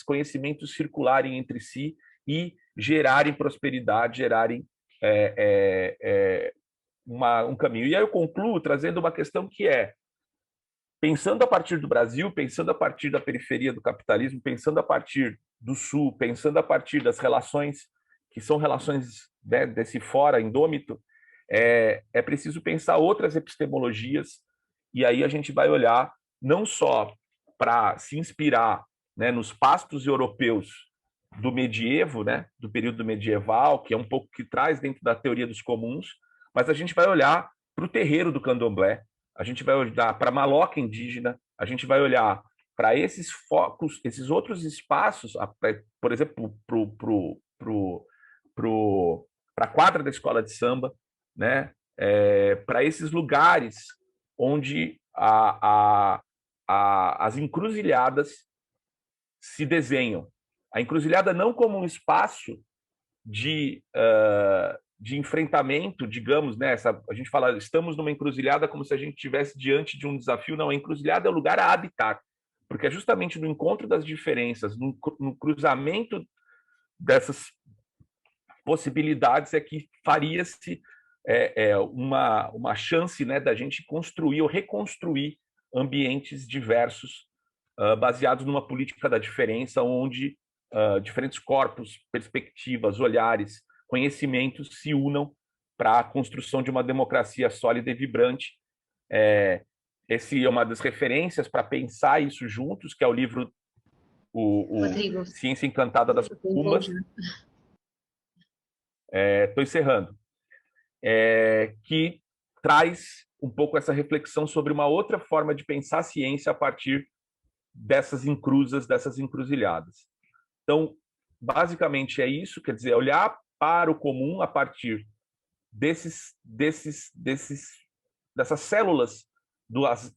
conhecimentos circularem entre si e gerarem prosperidade, gerarem um caminho. E aí eu concluo trazendo uma questão que é, pensando a partir do Brasil, pensando a partir da periferia do capitalismo, pensando a partir do Sul, pensando a partir das relações que são relações, né, desse fora indômito, é preciso pensar outras epistemologias, e aí a gente vai olhar não só para se inspirar, né, nos pastos europeus do medievo, né, do período medieval, que é um pouco que traz dentro da teoria dos comuns, mas a gente vai olhar para o terreiro do candomblé, a gente vai olhar para a maloca indígena, a gente vai olhar para esses focos, esses outros espaços, por exemplo, para a quadra da escola de samba, né? Para esses lugares onde as encruzilhadas se desenham. A encruzilhada não como um espaço de enfrentamento, digamos, né? A gente fala, estamos numa encruzilhada como se a gente estivesse diante de um desafio. Não, a encruzilhada é o lugar a habitar, porque é justamente no encontro das diferenças, no cruzamento dessas possibilidades é que faria-se uma chance, né, da gente construir ou reconstruir ambientes diversos, baseados numa política da diferença, onde diferentes corpos, perspectivas, olhares, conhecimentos se unam para a construção de uma democracia sólida e vibrante. Esse é uma das referências para pensar isso juntos, que é o livro Rodrigo, Ciência Encantada das Pumas. Estou encerrando. Que traz um pouco essa reflexão sobre uma outra forma de pensar a ciência a partir dessas encruzas, dessas encruzilhadas. Então, basicamente é isso, quer dizer, olhar para o comum a partir dessas células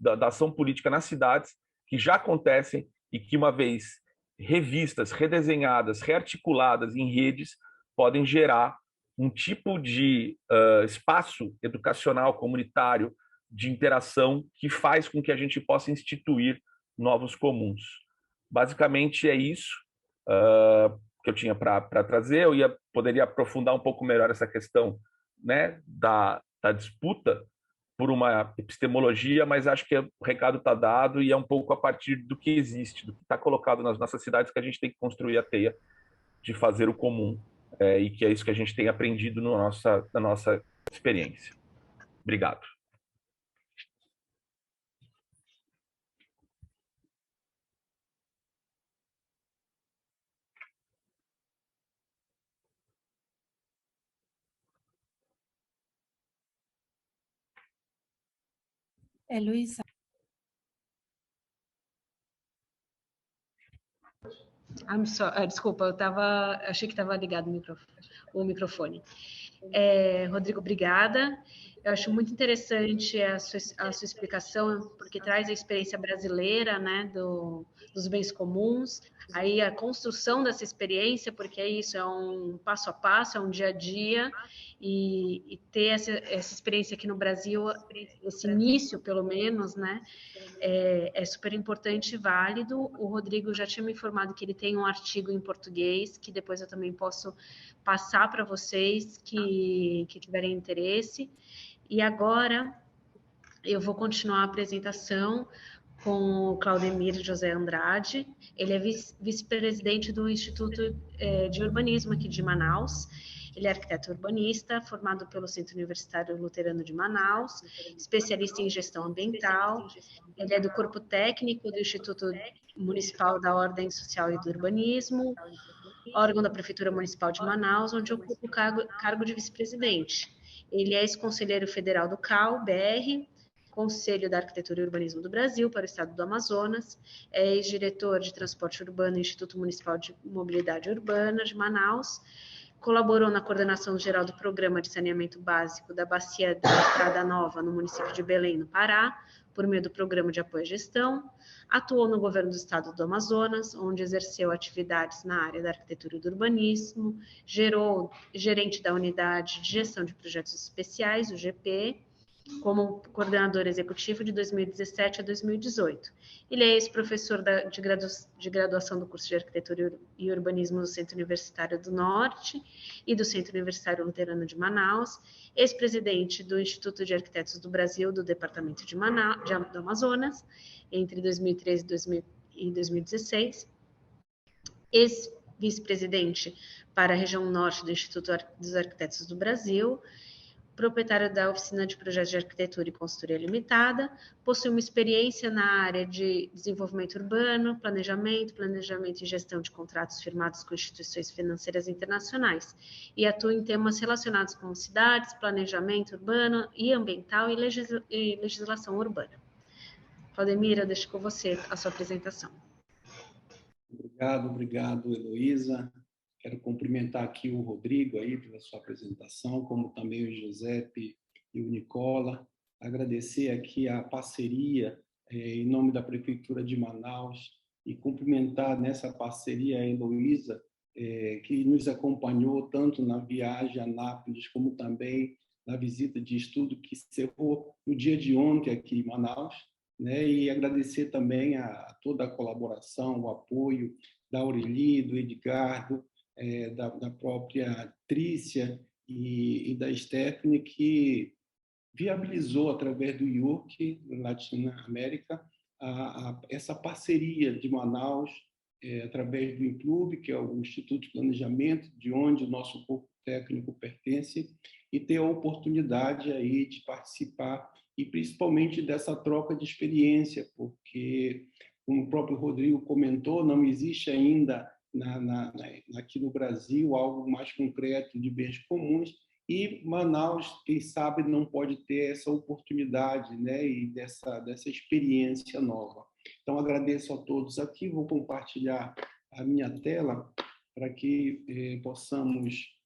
da ação política nas cidades que já acontecem e que, uma vez revistas, redesenhadas, rearticuladas em redes, podem gerar um tipo de espaço educacional, comunitário, de interação que faz com que a gente possa instituir novos comuns. Basicamente é isso que eu tinha para trazer. Eu poderia aprofundar um pouco melhor essa questão, né, da disputa por uma epistemologia, mas acho que o recado está dado e é um pouco a partir do que existe, do que está colocado nas nossas cidades, que a gente tem que construir a teia de fazer o comum, e que é isso que a gente tem aprendido na nossa experiência. Obrigado. Luísa. Desculpa, achei que estava ligado o microfone. Rodrigo, obrigada. Eu acho muito interessante a sua explicação, porque traz a experiência brasileira, né, dos bens comuns, aí a construção dessa experiência, porque é isso, é um passo a passo, é um dia a dia, e ter essa experiência aqui no Brasil, esse início, pelo menos, né, é super importante e válido. O Rodrigo já tinha me informado que ele tem um artigo em português, que depois eu também posso passar para vocês que tiverem interesse. E agora eu vou continuar a apresentação com o Claudemir José Andrade. Ele é vice-presidente do Instituto de Urbanismo aqui de Manaus. Ele é arquiteto urbanista, formado pelo Centro Universitário Luterano de Manaus, especialista em gestão ambiental. Ele é do corpo técnico do Instituto Municipal da Ordem Social e do Urbanismo, órgão da Prefeitura Municipal de Manaus, onde ocupa o cargo de vice-presidente. Ele é ex-conselheiro federal do CAU, BR, Conselho da Arquitetura e Urbanismo do Brasil para o Estado do Amazonas, é ex-diretor de Transporte Urbano do Instituto Municipal de Mobilidade Urbana de Manaus, Colaborou na coordenação geral do Programa de Saneamento Básico da Bacia da Estrada Nova, no município de Belém, no Pará, por meio do Programa de Apoio à Gestão. Atuou no governo do estado do Amazonas, onde exerceu atividades na área da arquitetura e do urbanismo, gerente da Unidade de Gestão de Projetos Especiais, UGP, como coordenador executivo de 2017 a 2018. Ele é ex-professor de graduação do curso de Arquitetura e Urbanismo do Centro Universitário do Norte e do Centro Universitário Luterano de Manaus, ex-presidente do Instituto de Arquitetos do Brasil, do Departamento de Manaus, do Amazonas, entre 2013 e 2016, ex-vice-presidente para a região norte do Instituto dos Arquitetos do Brasil, proprietário da Oficina de Projetos de Arquitetura e Consultoria Limitada, possui uma experiência na área de desenvolvimento urbano, planejamento e gestão de contratos firmados com instituições financeiras internacionais e atua em temas relacionados com cidades, planejamento urbano e ambiental e legislação urbana. Claudemir, eu deixo com você a sua apresentação. Obrigado, Heloísa. Quero cumprimentar aqui o Rodrigo aí pela sua apresentação, como também o Giuseppe e o Nicola. Agradecer aqui a parceria em nome da Prefeitura de Manaus e cumprimentar nessa parceria a Heloísa, que nos acompanhou tanto na viagem a Nápoles, como também na visita de estudo que encerrou no dia de ontem aqui em Manaus, né? E agradecer também a toda a colaboração, o apoio da Aurelie, do Edgardo, da própria Trícia e da Stephanie, que viabilizou, através do IURC, Latina América, essa parceria de Manaus, através do INCLUB, que é o Instituto de Planejamento, de onde o nosso corpo técnico pertence, e ter a oportunidade aí de participar, e principalmente dessa troca de experiência, porque, como o próprio Rodrigo comentou, não existe ainda aqui no Brasil algo mais concreto de bens comuns, e Manaus, quem sabe, não pode ter essa oportunidade, né, e dessa experiência nova. Então, agradeço a todos aqui, vou compartilhar a minha tela para que possamos...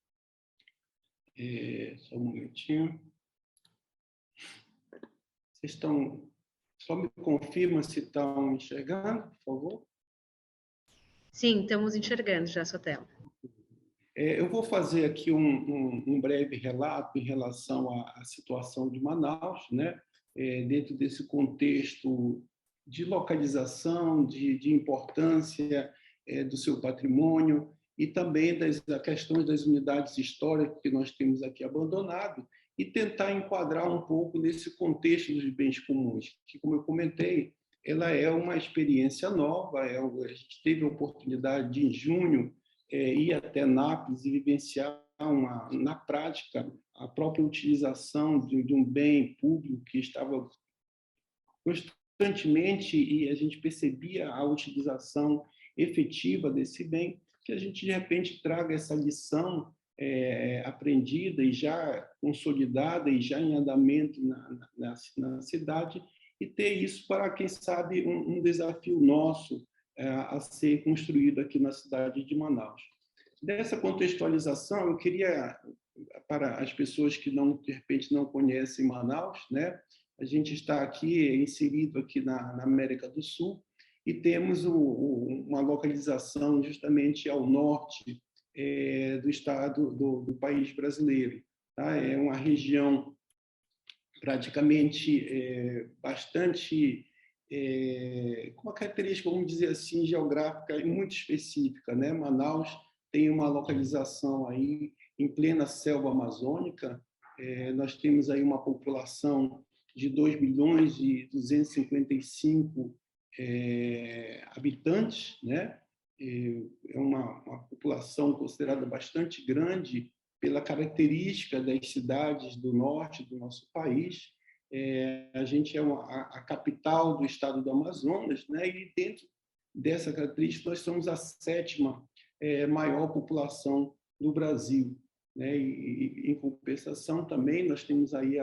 só um momentinho. Vocês estão... Só me confirma se estão enxergando, por favor. Sim, estamos enxergando já a sua tela. Eu vou fazer aqui um breve relato em relação à situação de Manaus, né? Dentro desse contexto de localização, de importância do seu patrimônio e também das questões das unidades históricas que nós temos aqui abandonado, e tentar enquadrar um pouco nesse contexto dos bens comuns, que, como eu comentei, ela é uma experiência nova. A gente teve a oportunidade de, em junho, ir até Nápoles e vivenciar na prática a própria utilização de um bem público que estava constantemente, e a gente percebia a utilização efetiva desse bem, que a gente, de repente, traga essa lição aprendida e já consolidada e já em andamento na cidade, e ter isso para, quem sabe, um desafio nosso a ser construído aqui na cidade de Manaus. Dessa contextualização, eu queria, para as pessoas que de repente não conhecem Manaus, né? A gente está aqui inserido aqui na América do Sul e temos uma localização justamente ao norte do estado do país brasileiro, tá? É uma região praticamente bastante com uma característica, vamos dizer assim, geográfica e muito específica, né? Manaus tem uma localização aí em plena selva amazônica. Nós temos aí uma população de 2.255 habitantes, né? É uma população considerada bastante grande pela característica das cidades do norte do nosso país. A gente é a capital do estado do Amazonas, né? E dentro dessa característica nós somos a 7ª maior população do Brasil, né? E em compensação também nós temos aí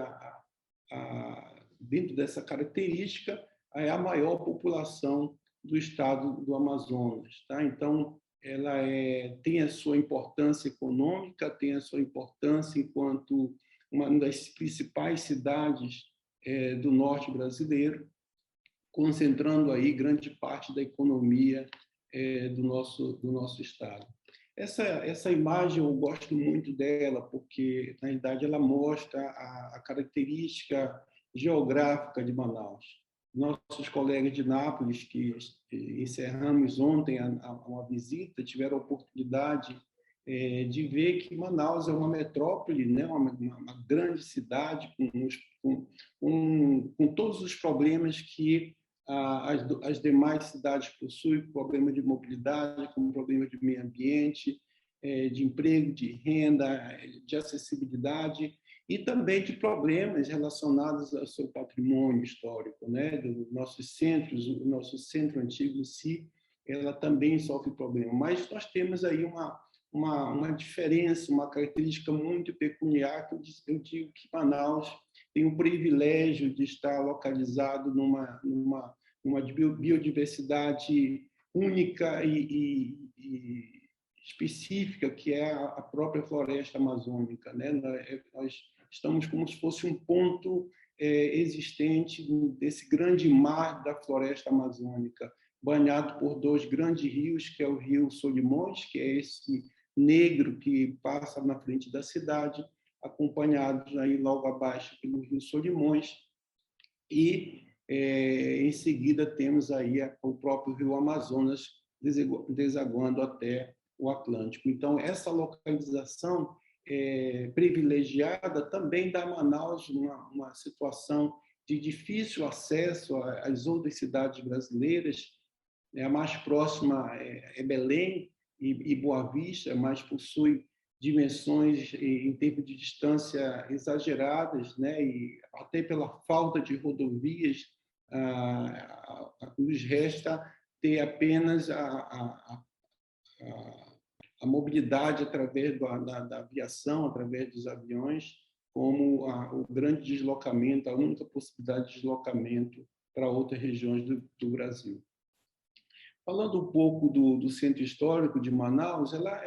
dentro dessa característica a maior população do estado do Amazonas, tá? Então ela tem a sua importância econômica, tem a sua importância enquanto uma das principais cidades do norte brasileiro, concentrando aí grande parte da economia do nosso estado. Essa imagem eu gosto muito dela, porque, na realidade, ela mostra a característica geográfica de Manaus. Nossos colegas de Nápoles, que encerramos ontem uma visita, tiveram a oportunidade de ver que Manaus é uma metrópole, né? uma grande cidade com todos os problemas que as demais cidades possuem, problema de mobilidade, com problema de meio ambiente, de emprego, de renda, de acessibilidade e também de problemas relacionados ao seu patrimônio histórico, né? Dos nossos centros, o nosso centro antigo em si, ela também sofre problema. Mas nós temos aí uma diferença, uma característica muito peculiar, que eu digo que Manaus tem o privilégio de estar localizado numa biodiversidade única e específica, que é a própria floresta amazônica, né? Nós estamos como se fosse um ponto existente desse grande mar da floresta amazônica, banhado por dois grandes rios, que é o Rio Solimões, que é esse negro que passa na frente da cidade, acompanhados aí logo abaixo pelo Rio Solimões, e em seguida temos aí o próprio Rio Amazonas desaguando até o Atlântico. Então, essa localização privilegiada também dá a Manaus uma situação de difícil acesso às outras cidades brasileiras. A mais próxima é Belém e Boa Vista, mas possui dimensões em termos de distância exageradas, né? E até pela falta de rodovias, nos resta ter apenas a mobilidade através da aviação, através dos aviões, como o grande deslocamento, a única possibilidade de deslocamento para outras regiões do Brasil. Falando um pouco do centro histórico de Manaus, ela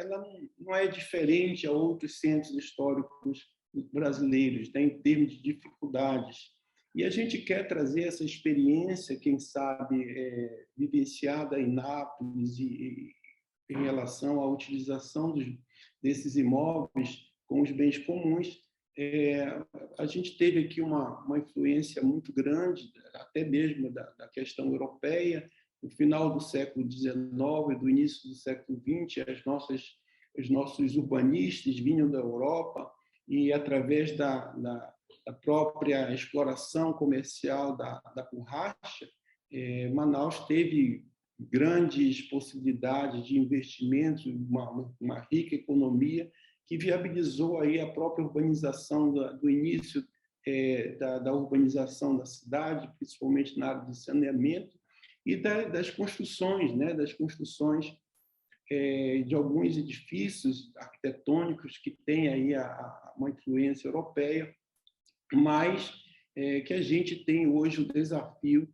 não é diferente a outros centros históricos brasileiros, né, em termos de dificuldades. E a gente quer trazer essa experiência, quem sabe, vivenciada em Nápoles e em relação à utilização desses imóveis com os bens comuns. A gente teve aqui uma influência muito grande, até mesmo da questão europeia. No final do século XIX e do início do século XX, os nossos urbanistas vinham da Europa e, através da própria exploração comercial da borracha, Manaus teve grandes possibilidades de investimento, uma rica economia que viabilizou aí a própria urbanização do início da urbanização da cidade, principalmente na área de saneamento, e das construções, né? Das construções de alguns edifícios arquitetônicos que têm aí uma influência europeia, mas que a gente tem hoje o desafio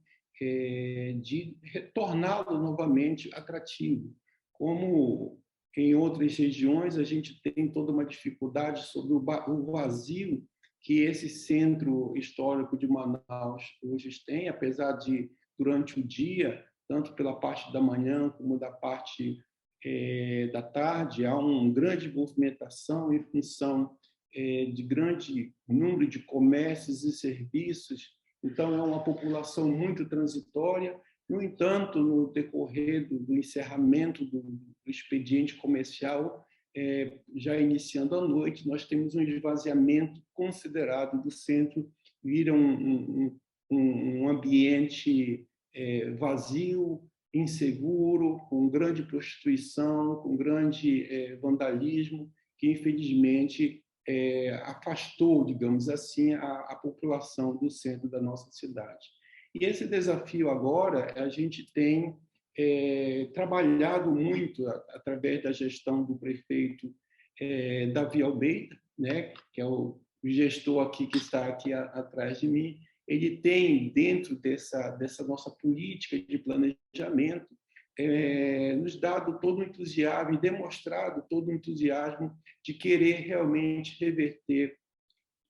de retorná-lo novamente atrativo. Como em outras regiões, a gente tem toda uma dificuldade sobre o vazio que esse centro histórico de Manaus hoje tem, apesar de, durante o dia, tanto pela parte da manhã como da parte da tarde, há uma grande movimentação em função de grande número de comércios e serviços. Então, é uma população muito transitória. No entanto, no decorrer do encerramento do expediente comercial, já iniciando à noite, nós temos um esvaziamento considerável do centro, vira um ambiente vazio, inseguro, com grande prostituição, com grande vandalismo, que, infelizmente, afastou, digamos assim, a população do centro da nossa cidade. E esse desafio agora, a gente tem trabalhado muito através da gestão do prefeito Davi Almeida, né, que é o gestor aqui que está aqui atrás de mim. Ele tem, dentro dessa nossa política de planejamento, nos dado todo o entusiasmo e demonstrado todo o entusiasmo de querer realmente reverter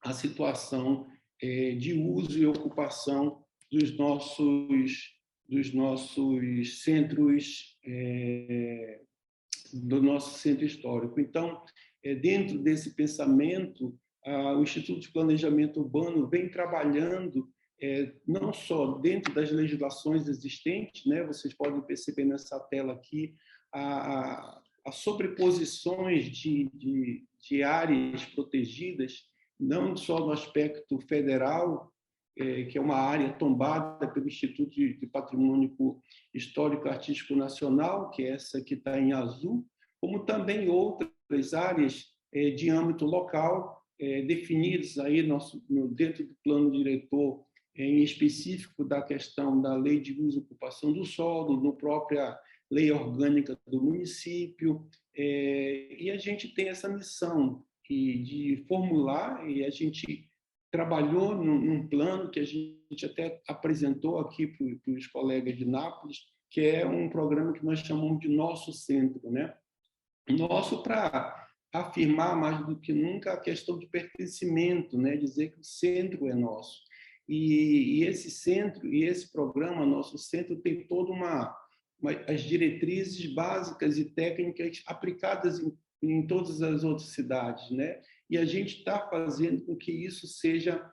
a situação de uso e ocupação dos nossos centros, do nosso centro histórico. Então, dentro desse pensamento, o Instituto de Planejamento Urbano vem trabalhando não só dentro das legislações existentes, né? Vocês podem perceber nessa tela aqui as sobreposições de áreas protegidas, não só no aspecto federal, que é uma área tombada pelo Instituto de Patrimônio Histórico e Artístico Nacional, que é essa que está em azul, como também outras áreas de âmbito local, definidas aí dentro do plano diretor, em específico da questão da Lei de Uso e Ocupação do Solo, no própria Lei Orgânica do município, e a gente tem essa missão de formular, e a gente trabalhou num plano que a gente até apresentou aqui para os colegas de Nápoles, que é um programa que nós chamamos de Nosso Centro, né? Nosso para afirmar mais do que nunca a questão de pertencimento, né? Dizer que o centro é nosso. E esse centro e esse programa, Nosso Centro, tem toda as diretrizes básicas e técnicas aplicadas em todas as outras cidades, né? E a gente está fazendo com que isso seja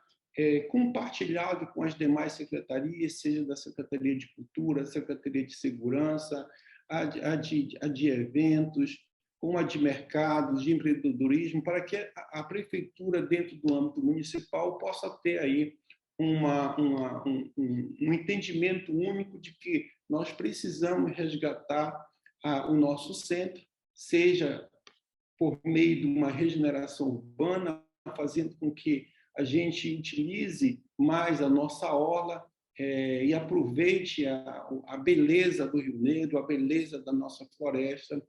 compartilhado com as demais secretarias, seja da Secretaria de Cultura, Secretaria de Segurança, a de Eventos, com a de Mercados, de Empreendedorismo, para que a Prefeitura, dentro do âmbito municipal, possa ter aí um entendimento único de que nós precisamos resgatar o nosso centro, seja por meio de uma regeneração urbana, fazendo com que a gente utilize mais a nossa orla e aproveite a beleza do Rio Negro, a beleza da nossa floresta,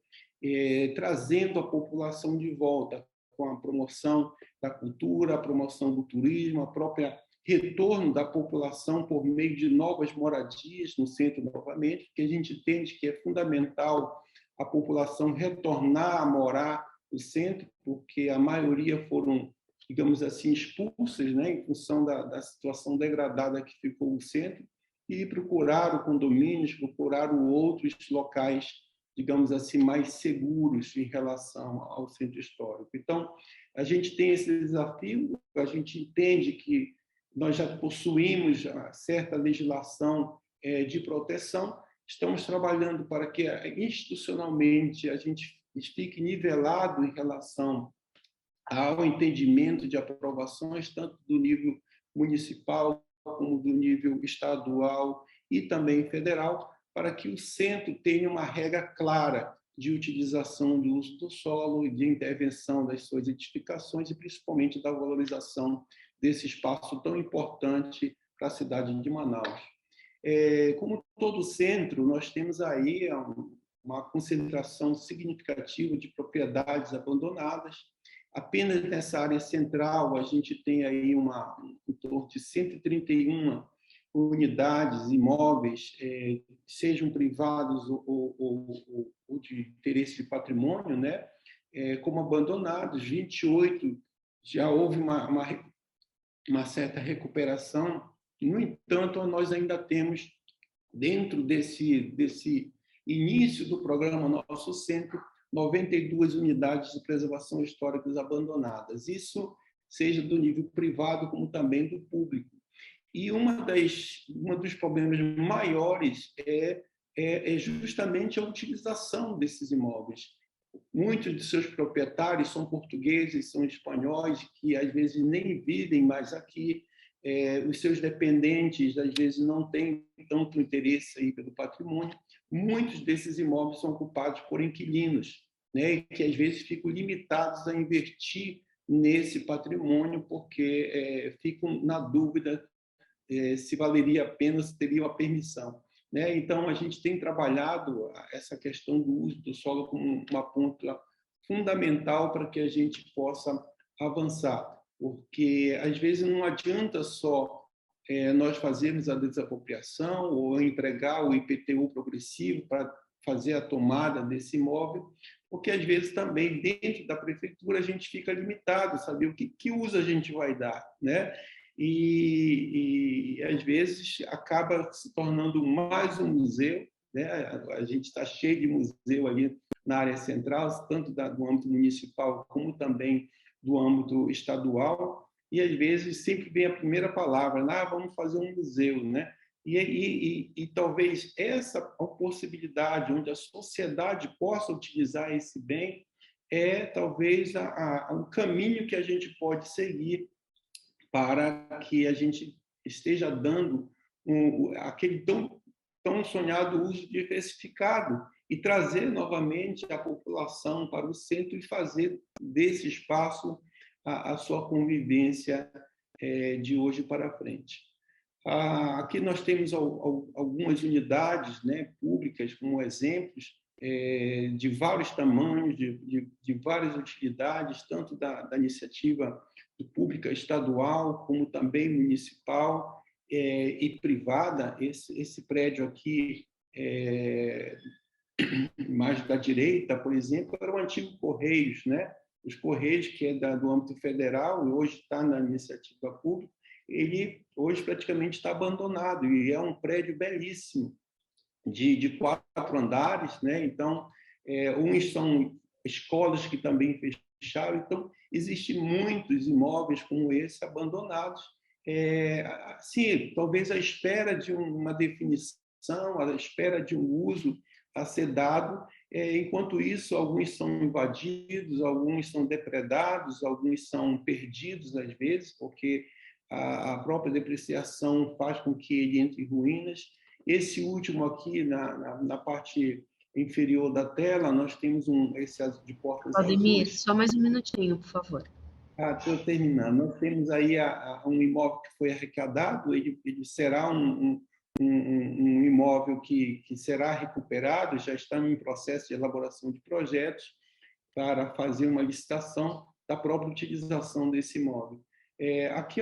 trazendo a população de volta com a promoção da cultura, a promoção do turismo, a própria retorno da população por meio de novas moradias no centro novamente, que a gente entende que é fundamental a população retornar a morar no centro, porque a maioria foram, digamos assim, expulsas, né, em função da situação degradada que ficou o centro, e procuraram condomínios, procuraram outros locais, digamos assim, mais seguros em relação ao centro histórico. Então, a gente tem esse desafio, a gente entende que nós já possuímos certa legislação de proteção, estamos trabalhando para que institucionalmente a gente fique nivelado em relação ao entendimento de aprovações, tanto do nível municipal como do nível estadual e também federal, para que o centro tenha uma regra clara de utilização do uso do solo e de intervenção das suas edificações e principalmente da valorização desse espaço tão importante para a cidade de Manaus. Como todo centro, nós temos aí uma concentração significativa de propriedades abandonadas. Apenas nessa área central, a gente tem aí em torno de 131 unidades, imóveis, sejam privados ou de interesse de patrimônio, né? Como abandonados, 28 já houve uma certa recuperação. No entanto, nós ainda temos, dentro desse início do programa Nosso Centro, 92 unidades de preservação históricas abandonadas. Isso seja do nível privado como também do público. E um dos problemas maiores é justamente a utilização desses imóveis. Muitos de seus proprietários são portugueses, são espanhóis, que às vezes nem vivem mais aqui. Os seus dependentes, às vezes, não têm tanto interesse aí pelo patrimônio. Muitos desses imóveis são ocupados por inquilinos, né, que às vezes ficam limitados a investir nesse patrimônio porque ficam na dúvida se valeria a pena, se teria uma permissão, né? Então, a gente tem trabalhado essa questão do uso do solo como uma ponta fundamental para que a gente possa avançar, porque às vezes não adianta só nós fazermos a desapropriação ou entregar o IPTU progressivo para fazer a tomada desse imóvel, porque às vezes também dentro da prefeitura a gente fica limitado, saber o que uso a gente vai dar, né? E às vezes acaba se tornando mais um museu, né? A gente está cheio de museu ali na área central, tanto do âmbito municipal como também do âmbito estadual, e às vezes sempre vem a primeira palavra, vamos fazer um museu, né? E talvez essa possibilidade onde a sociedade possa utilizar esse bem é talvez o caminho que a gente pode seguir para que a gente esteja dando aquele tão sonhado uso diversificado e trazer novamente a população para o centro e fazer desse espaço a sua convivência de hoje para frente. Aqui nós temos algumas unidades, né, públicas como exemplos de vários tamanhos, de várias utilidades, tanto da iniciativa pública estadual como também municipal e privada. Esse prédio aqui, mais da direita, por exemplo, era o antigo Correios, né? Os Correios, que é do âmbito federal e hoje está na iniciativa pública, ele hoje praticamente está abandonado e é um prédio belíssimo, de 4 andares, né? Então, uns são escolas que também fecharam, então existem muitos imóveis como esse abandonados, sim, talvez à espera de uma definição, à espera de um uso a ser dado. Enquanto isso, alguns são invadidos, alguns são depredados, alguns são perdidos às vezes, porque a própria depreciação faz com que ele entre em ruínas. Esse último aqui, na parte inferior da tela, nós temos esse de portas Valdemir, azuis. só mais um minutinho, por favor. Estou terminando. Nós temos aí um imóvel que foi arrecadado, ele será um imóvel que será recuperado, já está em processo de elaboração de projetos para fazer uma licitação da própria utilização desse imóvel. Aqui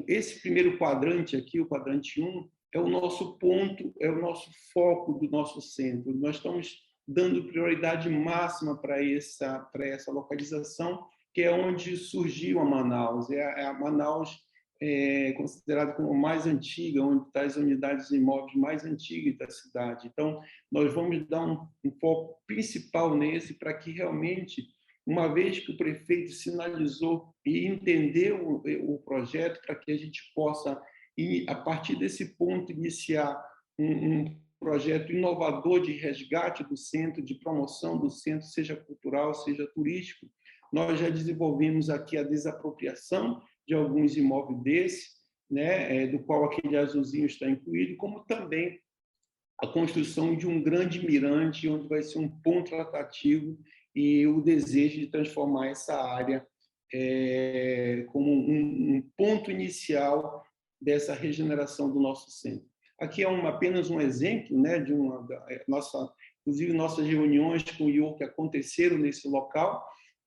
esse primeiro quadrante aqui, o quadrante 1, é o nosso ponto, é o nosso foco do nosso centro. Nós estamos dando prioridade máxima para essa localização, que é onde surgiu a Manaus. A Manaus considerada como a mais antiga, onde estão as unidades de imóveis mais antigas da cidade. Então, nós vamos dar um foco principal nesse, para que realmente, uma vez que o prefeito sinalizou e entendeu o projeto, para que a gente possa, a partir desse ponto, iniciar um projeto inovador de resgate do centro, de promoção do centro, seja cultural, seja turístico. Nós já desenvolvemos aqui a desapropriação de alguns imóveis desses, né, do qual aquele azulzinho está incluído, como também a construção de um grande mirante, onde vai ser um ponto atrativo, e o desejo de transformar essa área como um ponto inicial dessa regeneração do nosso centro. Aqui é apenas um exemplo, né, inclusive nossas reuniões com o IOR que aconteceram nesse local.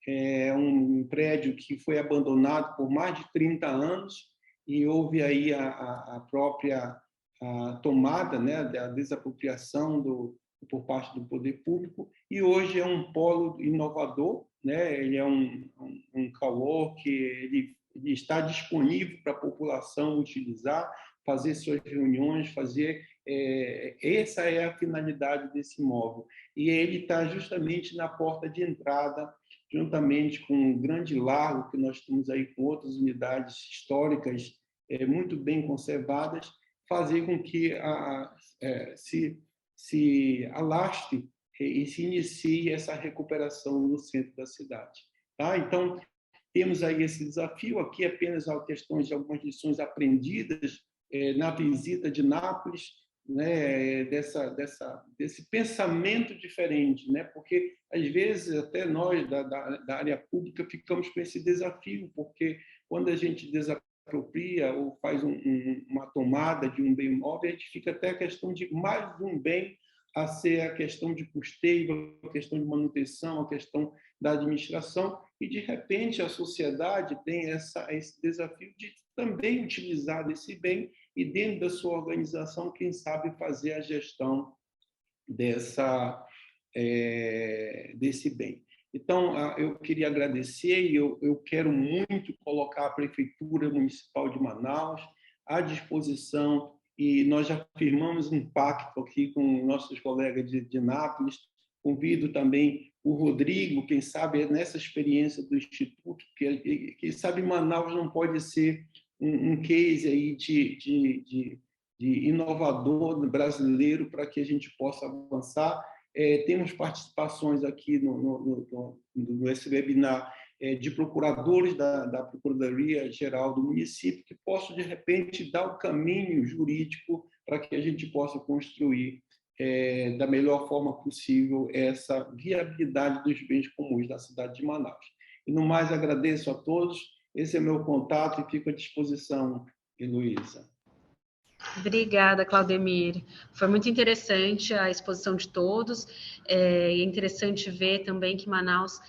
É um prédio que foi abandonado por mais de 30 anos e houve aí a própria tomada, né, da desapropriação por parte do poder público, e hoje é um polo inovador, né? Ele é um cowork, ele está disponível para a população utilizar, fazer suas reuniões, essa é a finalidade desse imóvel. E ele está justamente na porta de entrada, juntamente com um grande largo que nós temos aí com outras unidades históricas muito bem conservadas, fazer com que se alastre e se inicie essa recuperação no centro da cidade. Tá? Então, temos aí esse desafio, aqui apenas questões de algumas lições aprendidas na visita de Nápoles, né, desse pensamento diferente, né? Porque às vezes até nós da área pública ficamos com esse desafio, porque quando a gente desapropria ou faz uma tomada de um bem imóvel, a gente fica até a questão de mais um bem a ser a questão de custeio, a questão de manutenção, a questão da administração, e de repente a sociedade tem esse desafio de também utilizar desse bem e dentro da sua organização, quem sabe fazer a gestão desse bem. Então, eu queria agradecer e eu quero muito colocar a Prefeitura Municipal de Manaus à disposição, e nós já firmamos um pacto aqui com nossos colegas de Nápoles. Convido também o Rodrigo, quem sabe nessa experiência do Instituto, que quem sabe Manaus não pode ser um case aí de inovador brasileiro para que a gente possa avançar. Temos participações aqui nesse webinar de procuradores da Procuradoria-Geral do município que possam, de repente, dar o caminho jurídico para que a gente possa construir da melhor forma possível essa viabilidade dos bens comuns da cidade de Manaus. E, no mais, agradeço a todos. Esse é meu contato e fico à disposição, Heloísa. Obrigada, Claudemir. Foi muito interessante a exposição de todos. É interessante ver também que Manaus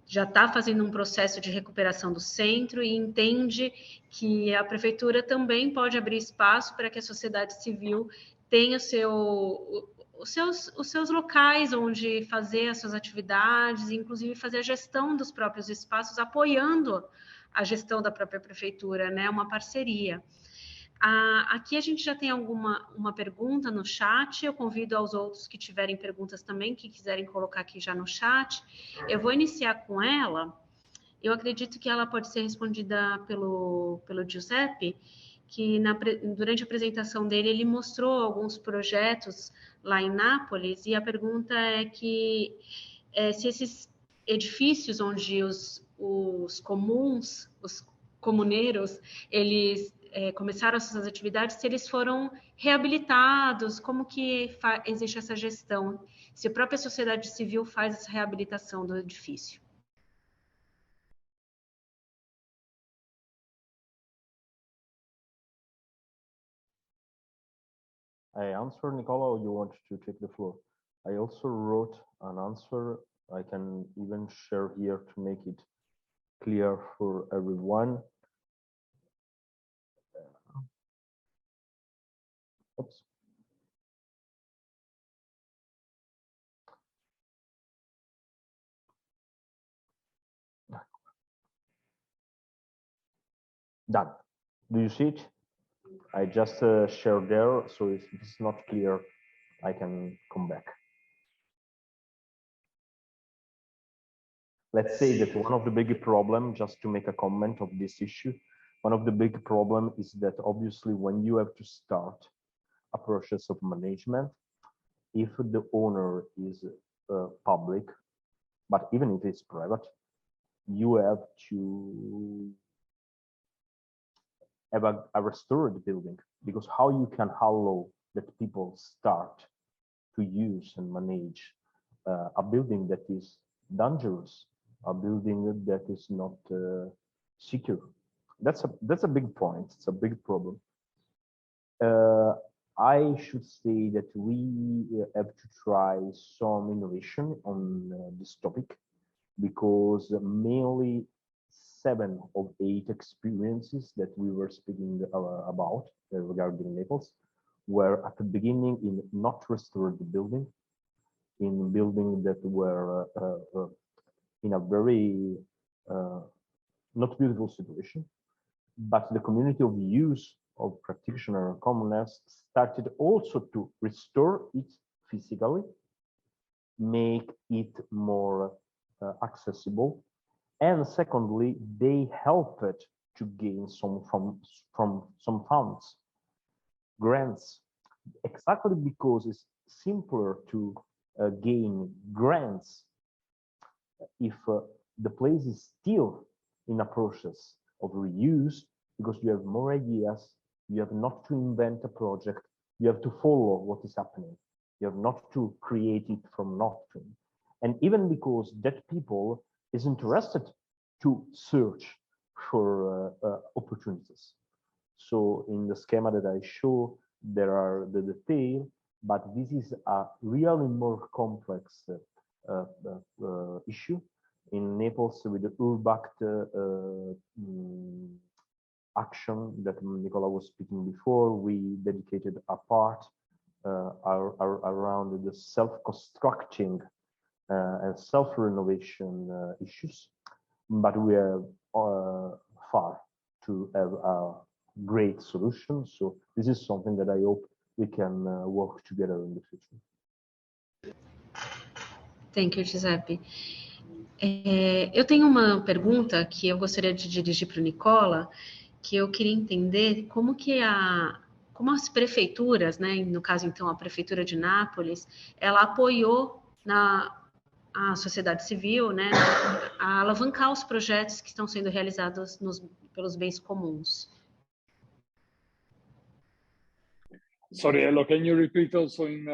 já está fazendo um processo de recuperação do centro e entende que a prefeitura também pode abrir espaço para que a sociedade civil tenha os seus locais onde fazer as suas atividades, inclusive fazer a gestão dos próprios espaços, apoiando a gestão da própria prefeitura, né? Uma parceria. Aqui a gente já tem uma pergunta no chat, eu convido aos outros que tiverem perguntas também, que quiserem colocar aqui já no chat. Eu vou iniciar com ela, eu acredito que ela pode ser respondida pelo Giuseppe, que durante a apresentação dele, ele mostrou alguns projetos lá em Nápoles, e a pergunta é que se esses edifícios onde os comuns, os comuneiros, eles começaram as suas atividades, se eles foram reabilitados, como que existe essa gestão, se a própria sociedade civil faz essa reabilitação do edifício. I answer, Nicola, or you want to take the floor? I also wrote an answer. I can even share here to make it clear for everyone. Oops. Done. Do you see it? I just shared there, so if it's not clear, I can come back. Let's say that one of the big problems, just to make a comment of this issue, one of the big problem is that obviously when you have to start a process of management, if the owner is public, but even if it's private, you have to have a restored building, because how you can allow that people start to use and manage a building that is dangerous, a building that is not secure. That's a big point. It's a big problem. I should say that we have to try some innovation on this topic, because mainly 7 of 8 experiences that we were speaking about regarding Naples were at the beginning in not restored building, in buildings that were in a very not beautiful situation, but the community of use of practitioner and commoners started also to restore it physically, make it more accessible, and secondly, they helped to gain some from some funds, grants, exactly because it's simpler to gain grants if the place is still in a process of reuse, because you have more ideas, you have not to invent a project, you have to follow what is happening, you have not to create it from nothing. And even because that people is interested to search for opportunities. So in the schema that I show, there are the detail, but this is a really more complex issue. In Naples, with the Urbact action that Nicola was speaking before, we dedicated a part around the self-constructing and self-renovation issues, but we are far to have a great solution. So this is something that I hope we can work together in the future. Thank you, Giuseppe. Eu tenho uma pergunta que eu gostaria de dirigir para o Nicola, que eu queria entender como que como as prefeituras, né, no caso então a prefeitura de Nápoles, ela apoiou a sociedade civil, né, a alavancar os projetos que estão sendo realizados pelos bens comuns. Sorry, Elo, can you repeat also in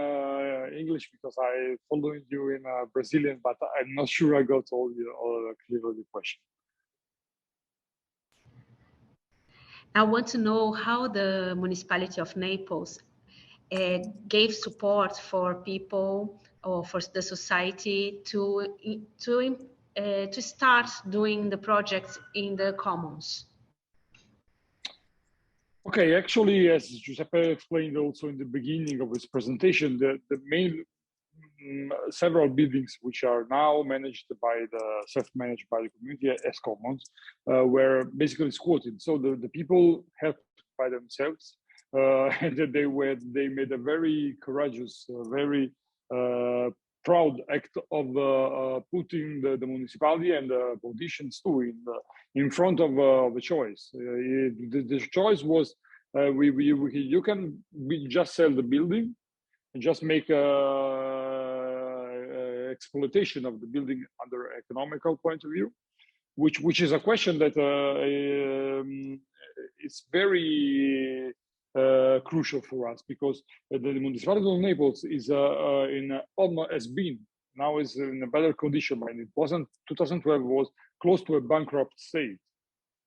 English, because I followed you in Brazilian, but I'm not sure I got all clearly the question. I want to know how the municipality of Naples gave support for people or for the society to start doing the projects in the commons. Okay, actually, as Giuseppe explained also in the beginning of his presentation, the main several buildings which are now managed by self-managed by the community as commons were basically squatted. So the people helped by themselves, and they made a very courageous, very proud act of putting the municipality and the politicians too in front of a choice. The choice was you can just sell the building and just make exploitation of the building under economical point of view, which is a question that is very crucial for us, because the municipality of Naples is has been now is in a better condition, and it wasn't 2012 was close to a bankrupt state.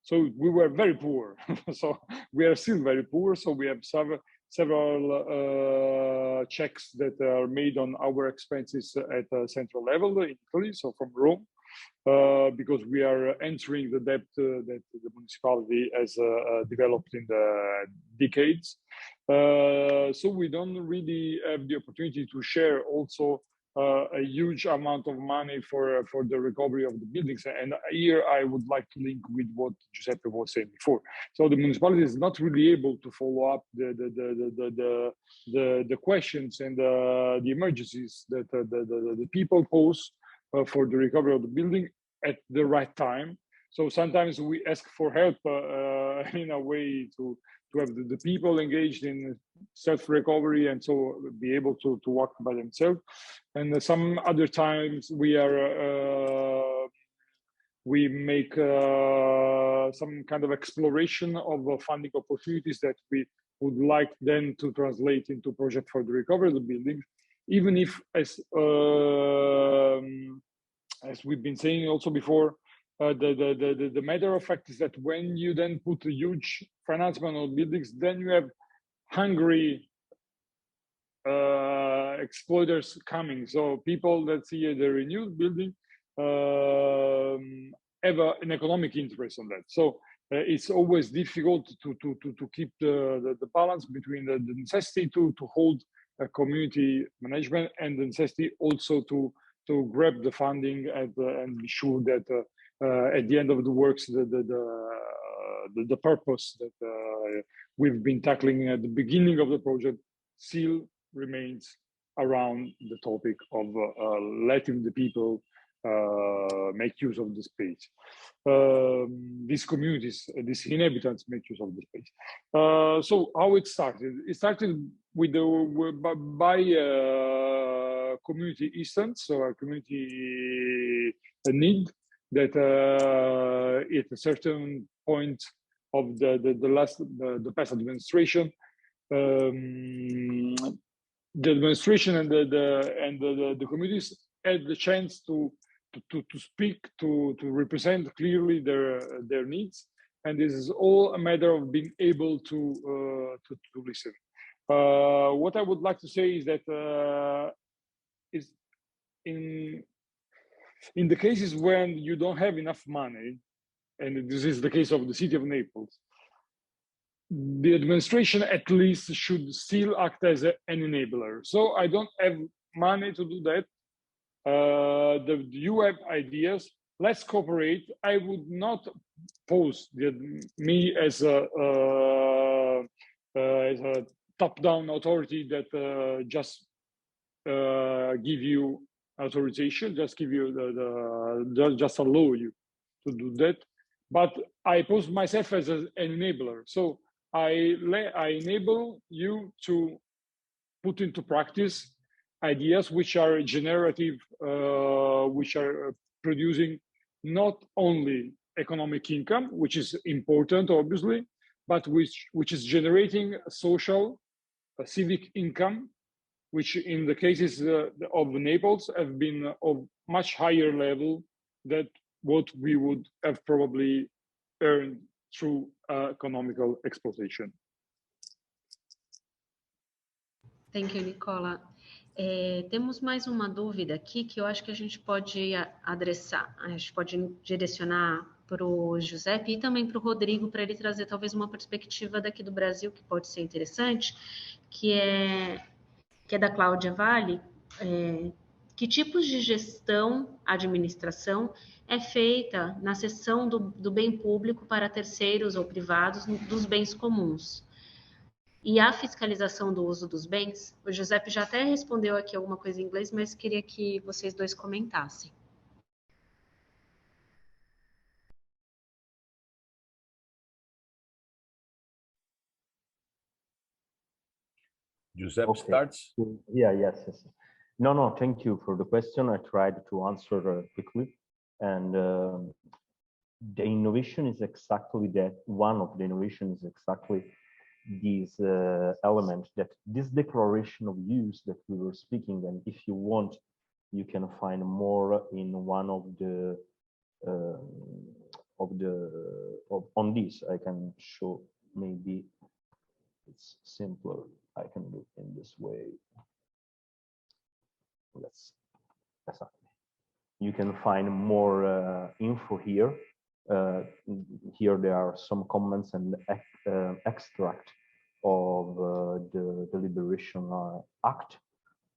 So we were very poor. So we are still very poor. So we have several checks that are made on our expenses at a central level in Italy, so from Rome, because we are entering the debt that the municipality has developed in the decades. So we don't really have the opportunity to share also a huge amount of money for the recovery of the buildings. And here I would like to link with what Giuseppe was saying before. So the municipality is not really able to follow up the questions and the emergencies that the people pose for the recovery of the building at the right time. So sometimes we ask for help in a way to have the people engaged in self-recovery and so be able to work by themselves. And some other times we make some kind of exploration of funding opportunities that we would like then to translate into project for the recovery of the buildings, even if as we've been saying also before, the matter of fact is that when you then put a huge financement on buildings, then you have hungry exploiters coming. So people that see the renewed building have an economic interest on that. So it's always difficult to keep the balance between the necessity to hold a community management and the necessity also to grab the funding and be sure that at the end of the works, the purpose that we've been tackling at the beginning of the project still remains around the topic of letting the people make use of the space. These communities, these inhabitants make use of the space. So how it started? It started with by community instance, so a community need that at a certain point of the past administration, the administration and the communities had the chance to speak, to represent clearly their needs, and this is all a matter of being able to listen. What I would like to say is that is in the cases when you don't have enough money, and this is the case of the city of Naples, the administration at least should still act as an enabler. So I don't have money to do that. You have ideas, let's cooperate. I would not pose me as a top-down authority that just give you authorization, just give you just allow you to do that. But I pose myself as an enabler. So I enable you to put into practice ideas which are generative, which are producing not only economic income, which is important, obviously, but which is generating social, civic income, which in the cases of Naples have been of much higher level than what we would have probably earned through economical exploitation. Thank you, Nicola. Temos mais uma dúvida aqui que eu acho que a gente pode adressar, a gente pode direcionar para o Giuseppe e também para o Rodrigo, para ele trazer talvez uma perspectiva daqui do Brasil que pode ser interessante, que é da Cláudia Vale. Que tipos de gestão, administração é feita na cessão do bem público para terceiros ou privados dos bens comuns? E a fiscalização do uso dos bens? O Giuseppe já até respondeu aqui alguma coisa em inglês, mas queria que vocês dois comentassem. Giuseppe starts. Yes. No, thank you for the question. I tried to answer quickly. And the innovation is exactly that. One of the innovation is exactly this element, that this declaration of use that we were speaking, and if you want, you can find more in one of the on this. I can show, maybe it's simpler. I can do it in this way. You can find more info here. Here there are some comments and extract of the Deliberation Act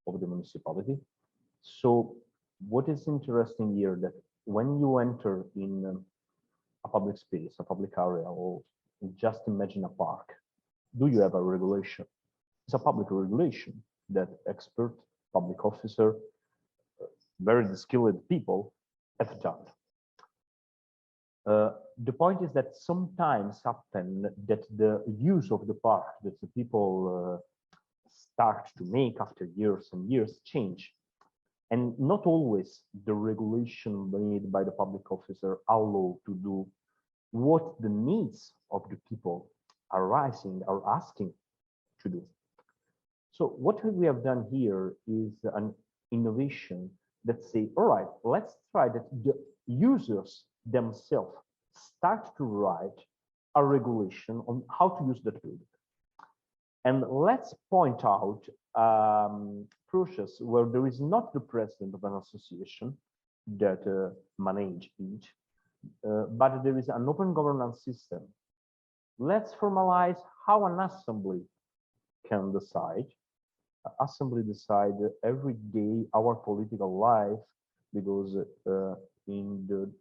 of the municipality. So what is interesting here, that when you enter in a public space, a public area, or just imagine a park, do you have a regulation? It's a public regulation that expert, public officer, very skilled people have done. The point is that sometimes happen that the use of the park that the people start to make after years and years change. And not always the regulation made by the public officer allow to do what the needs of the people are rising, are asking to do. So what we have done here is an innovation that say, all right, let's try that the users themselves start to write a regulation on how to use that building. And let's point out process where there is not the president of an association that manage it, but there is an open governance system. Let's formalize how an assembly can decide. Assembly decide every day our political life, because in the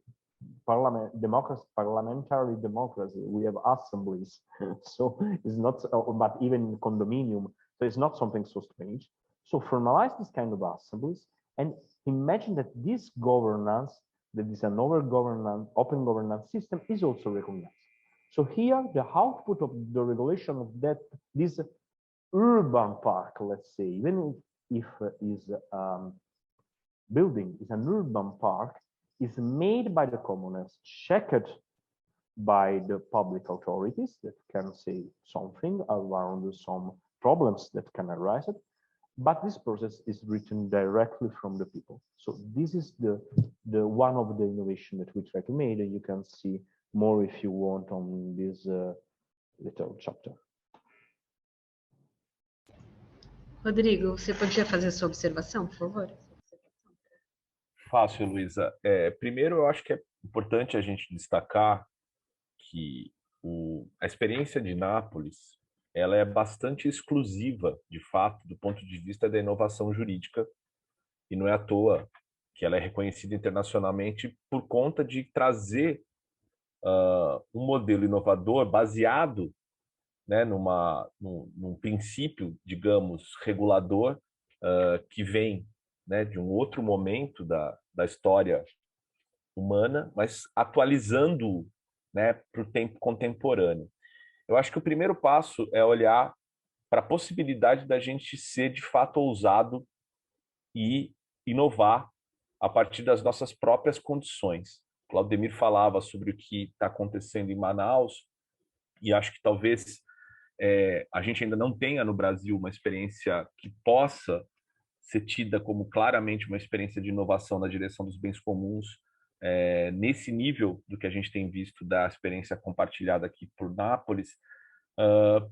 parliamentary democracy, we have assemblies. So it's not, but even in condominium, so it's not something so strange. So formalize this kind of assemblies and imagine that this governance, that is an open governance system, is also recognized. So here, the output of the regulation of that, this urban park, let's say, even if is building is an urban park, is made by the commoners, checked by the public authorities that can say something around some problems that can arise. But this process is written directly from the people. So this is the one of the innovation that we try to make, and you can see more if you want on this little chapter. Rodrigo, você podia fazer sua observação, por favor? Fácil, Luísa. Primeiro, eu acho que é importante a gente destacar que a experiência de Nápoles, ela é bastante exclusiva, de fato, do ponto de vista da inovação jurídica, e não é à toa que ela é reconhecida internacionalmente por conta de trazer um modelo inovador baseado, né, num princípio, digamos, regulador, que vem, né, de um outro momento da história humana, mas atualizando, né, para o tempo contemporâneo. Eu acho que o primeiro passo é olhar para a possibilidade da gente ser, de fato, ousado e inovar a partir das nossas próprias condições. Claudemir falava sobre o que está acontecendo em Manaus, e acho que talvez a gente ainda não tenha no Brasil uma experiência que possa ser tida como claramente uma experiência de inovação na direção dos bens comuns, nesse nível do que a gente tem visto da experiência compartilhada aqui por Nápoles,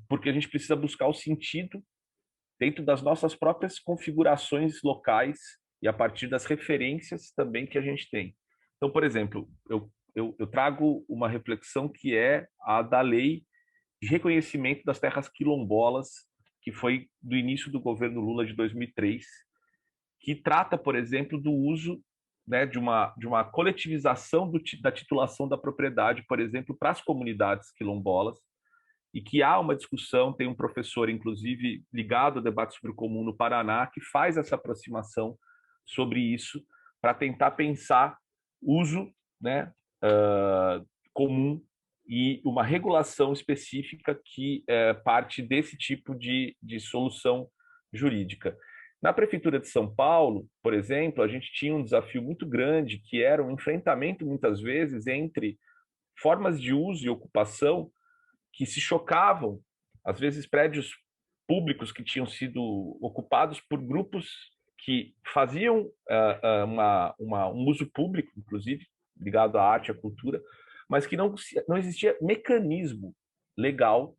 porque a gente precisa buscar o sentido dentro das nossas próprias configurações locais e a partir das referências também que a gente tem. Então, por exemplo, eu trago uma reflexão que é a da lei de reconhecimento das terras quilombolas, que foi do início do governo Lula de 2003, que trata, por exemplo, do uso, né, de uma coletivização da titulação da propriedade, por exemplo, para as comunidades quilombolas, e que há uma discussão, tem um professor, inclusive, ligado ao debate sobre o comum no Paraná, que faz essa aproximação sobre isso, para tentar pensar uso, né, comum e uma regulação específica que parte desse tipo de solução jurídica. Na Prefeitura de São Paulo, por exemplo, a gente tinha um desafio muito grande, que era um enfrentamento, muitas vezes, entre formas de uso e ocupação que se chocavam, às vezes prédios públicos que tinham sido ocupados por grupos que faziam um uso público, inclusive, ligado à arte e à cultura, mas que não existia mecanismo legal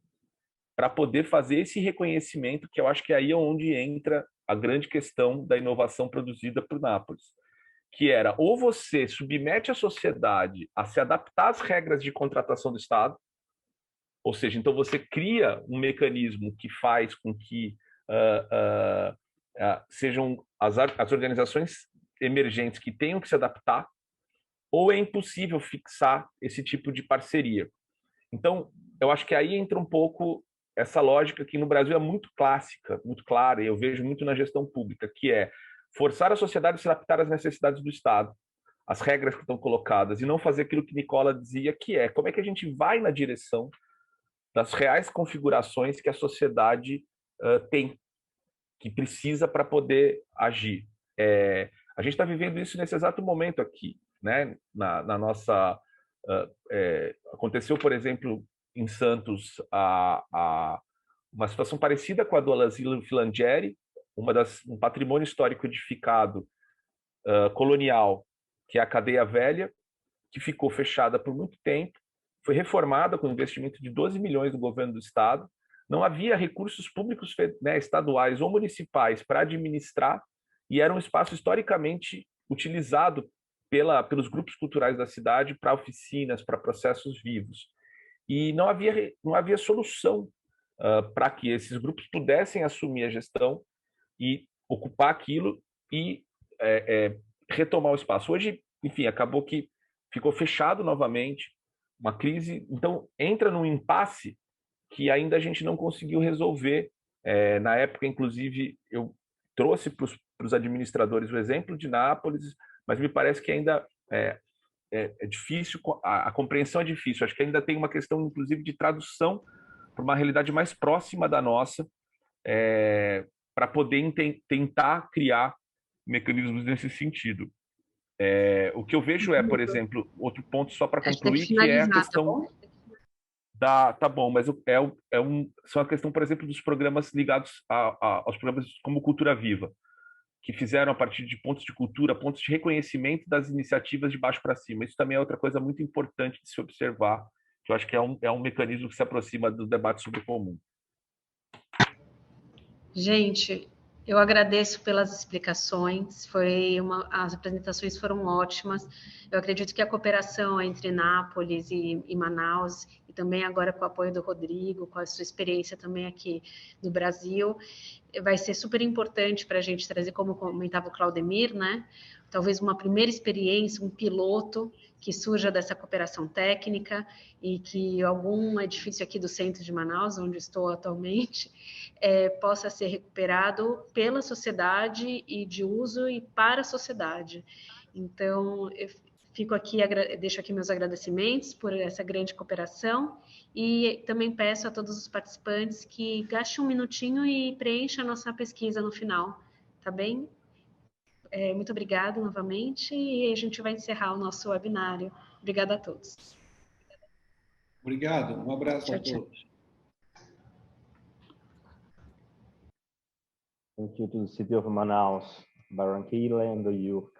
para poder fazer esse reconhecimento, que eu acho que aí é onde entra a grande questão da inovação produzida por Nápoles, que era ou você submete a sociedade a se adaptar às regras de contratação do Estado, ou seja, então você cria um mecanismo que faz com que sejam as organizações emergentes que tenham que se adaptar, ou é impossível fixar esse tipo de parceria. Então, eu acho que aí entra um pouco essa lógica que no Brasil é muito clássica, muito clara, e eu vejo muito na gestão pública, que é forçar a sociedade a se adaptar às necessidades do Estado, às regras que estão colocadas, e não fazer aquilo que Nicola dizia, que é como é que a gente vai na direção das reais configurações que a sociedade tem, que precisa para poder agir. A gente está vivendo isso nesse exato momento aqui, né? Na nossa... aconteceu, por exemplo, em Santos, uma situação parecida com a do Asilo Filangieri, um patrimônio histórico edificado colonial, que é a Cadeia Velha, que ficou fechada por muito tempo, foi reformada com investimento de 12 milhões do governo do Estado, não havia recursos públicos, né, estaduais ou municipais para administrar, e era um espaço historicamente utilizado pelos grupos culturais da cidade para oficinas, para processos vivos. E não havia solução para que esses grupos pudessem assumir a gestão e ocupar aquilo e retomar o espaço. Hoje, enfim, acabou que ficou fechado novamente, uma crise, então entra num impasse que ainda a gente não conseguiu resolver. Na época, inclusive, eu trouxe para os administradores o exemplo de Nápoles, mas me parece que ainda é difícil, a compreensão é difícil. Acho que ainda tem uma questão, inclusive, de tradução para uma realidade mais próxima da nossa, para poder tentar criar mecanismos nesse sentido. O que eu vejo por exemplo, outro ponto só para concluir, que é a questão tá bom, mas são a questão, por exemplo, dos programas ligados aos programas como Cultura Viva, que fizeram a partir de pontos de cultura, pontos de reconhecimento das iniciativas de baixo para cima. Isso também é outra coisa muito importante de se observar, que eu acho que é um mecanismo que se aproxima do debate sobre o comum. Gente, eu agradeço pelas explicações, as apresentações foram ótimas. Eu acredito que a cooperação entre Nápoles e Manaus, e também agora com o apoio do Rodrigo, com a sua experiência também aqui no Brasil, vai ser super importante para a gente trazer, como comentava o Claudemir, né? Talvez uma primeira experiência, um piloto que surja dessa cooperação técnica e que algum edifício aqui do centro de Manaus, onde estou atualmente, possa ser recuperado pela sociedade e de uso e para a sociedade. Então, eu fico aqui, deixo aqui meus agradecimentos por essa grande cooperação e também peço a todos os participantes que gastem um minutinho e preencham a nossa pesquisa no final, tá bem? Muito obrigada novamente e a gente vai encerrar o nosso webinário. Obrigada a todos. Obrigado, um abraço Tchau, a tchau. todos. Thank you to the city of Manaus, Barranquilla, and the youth.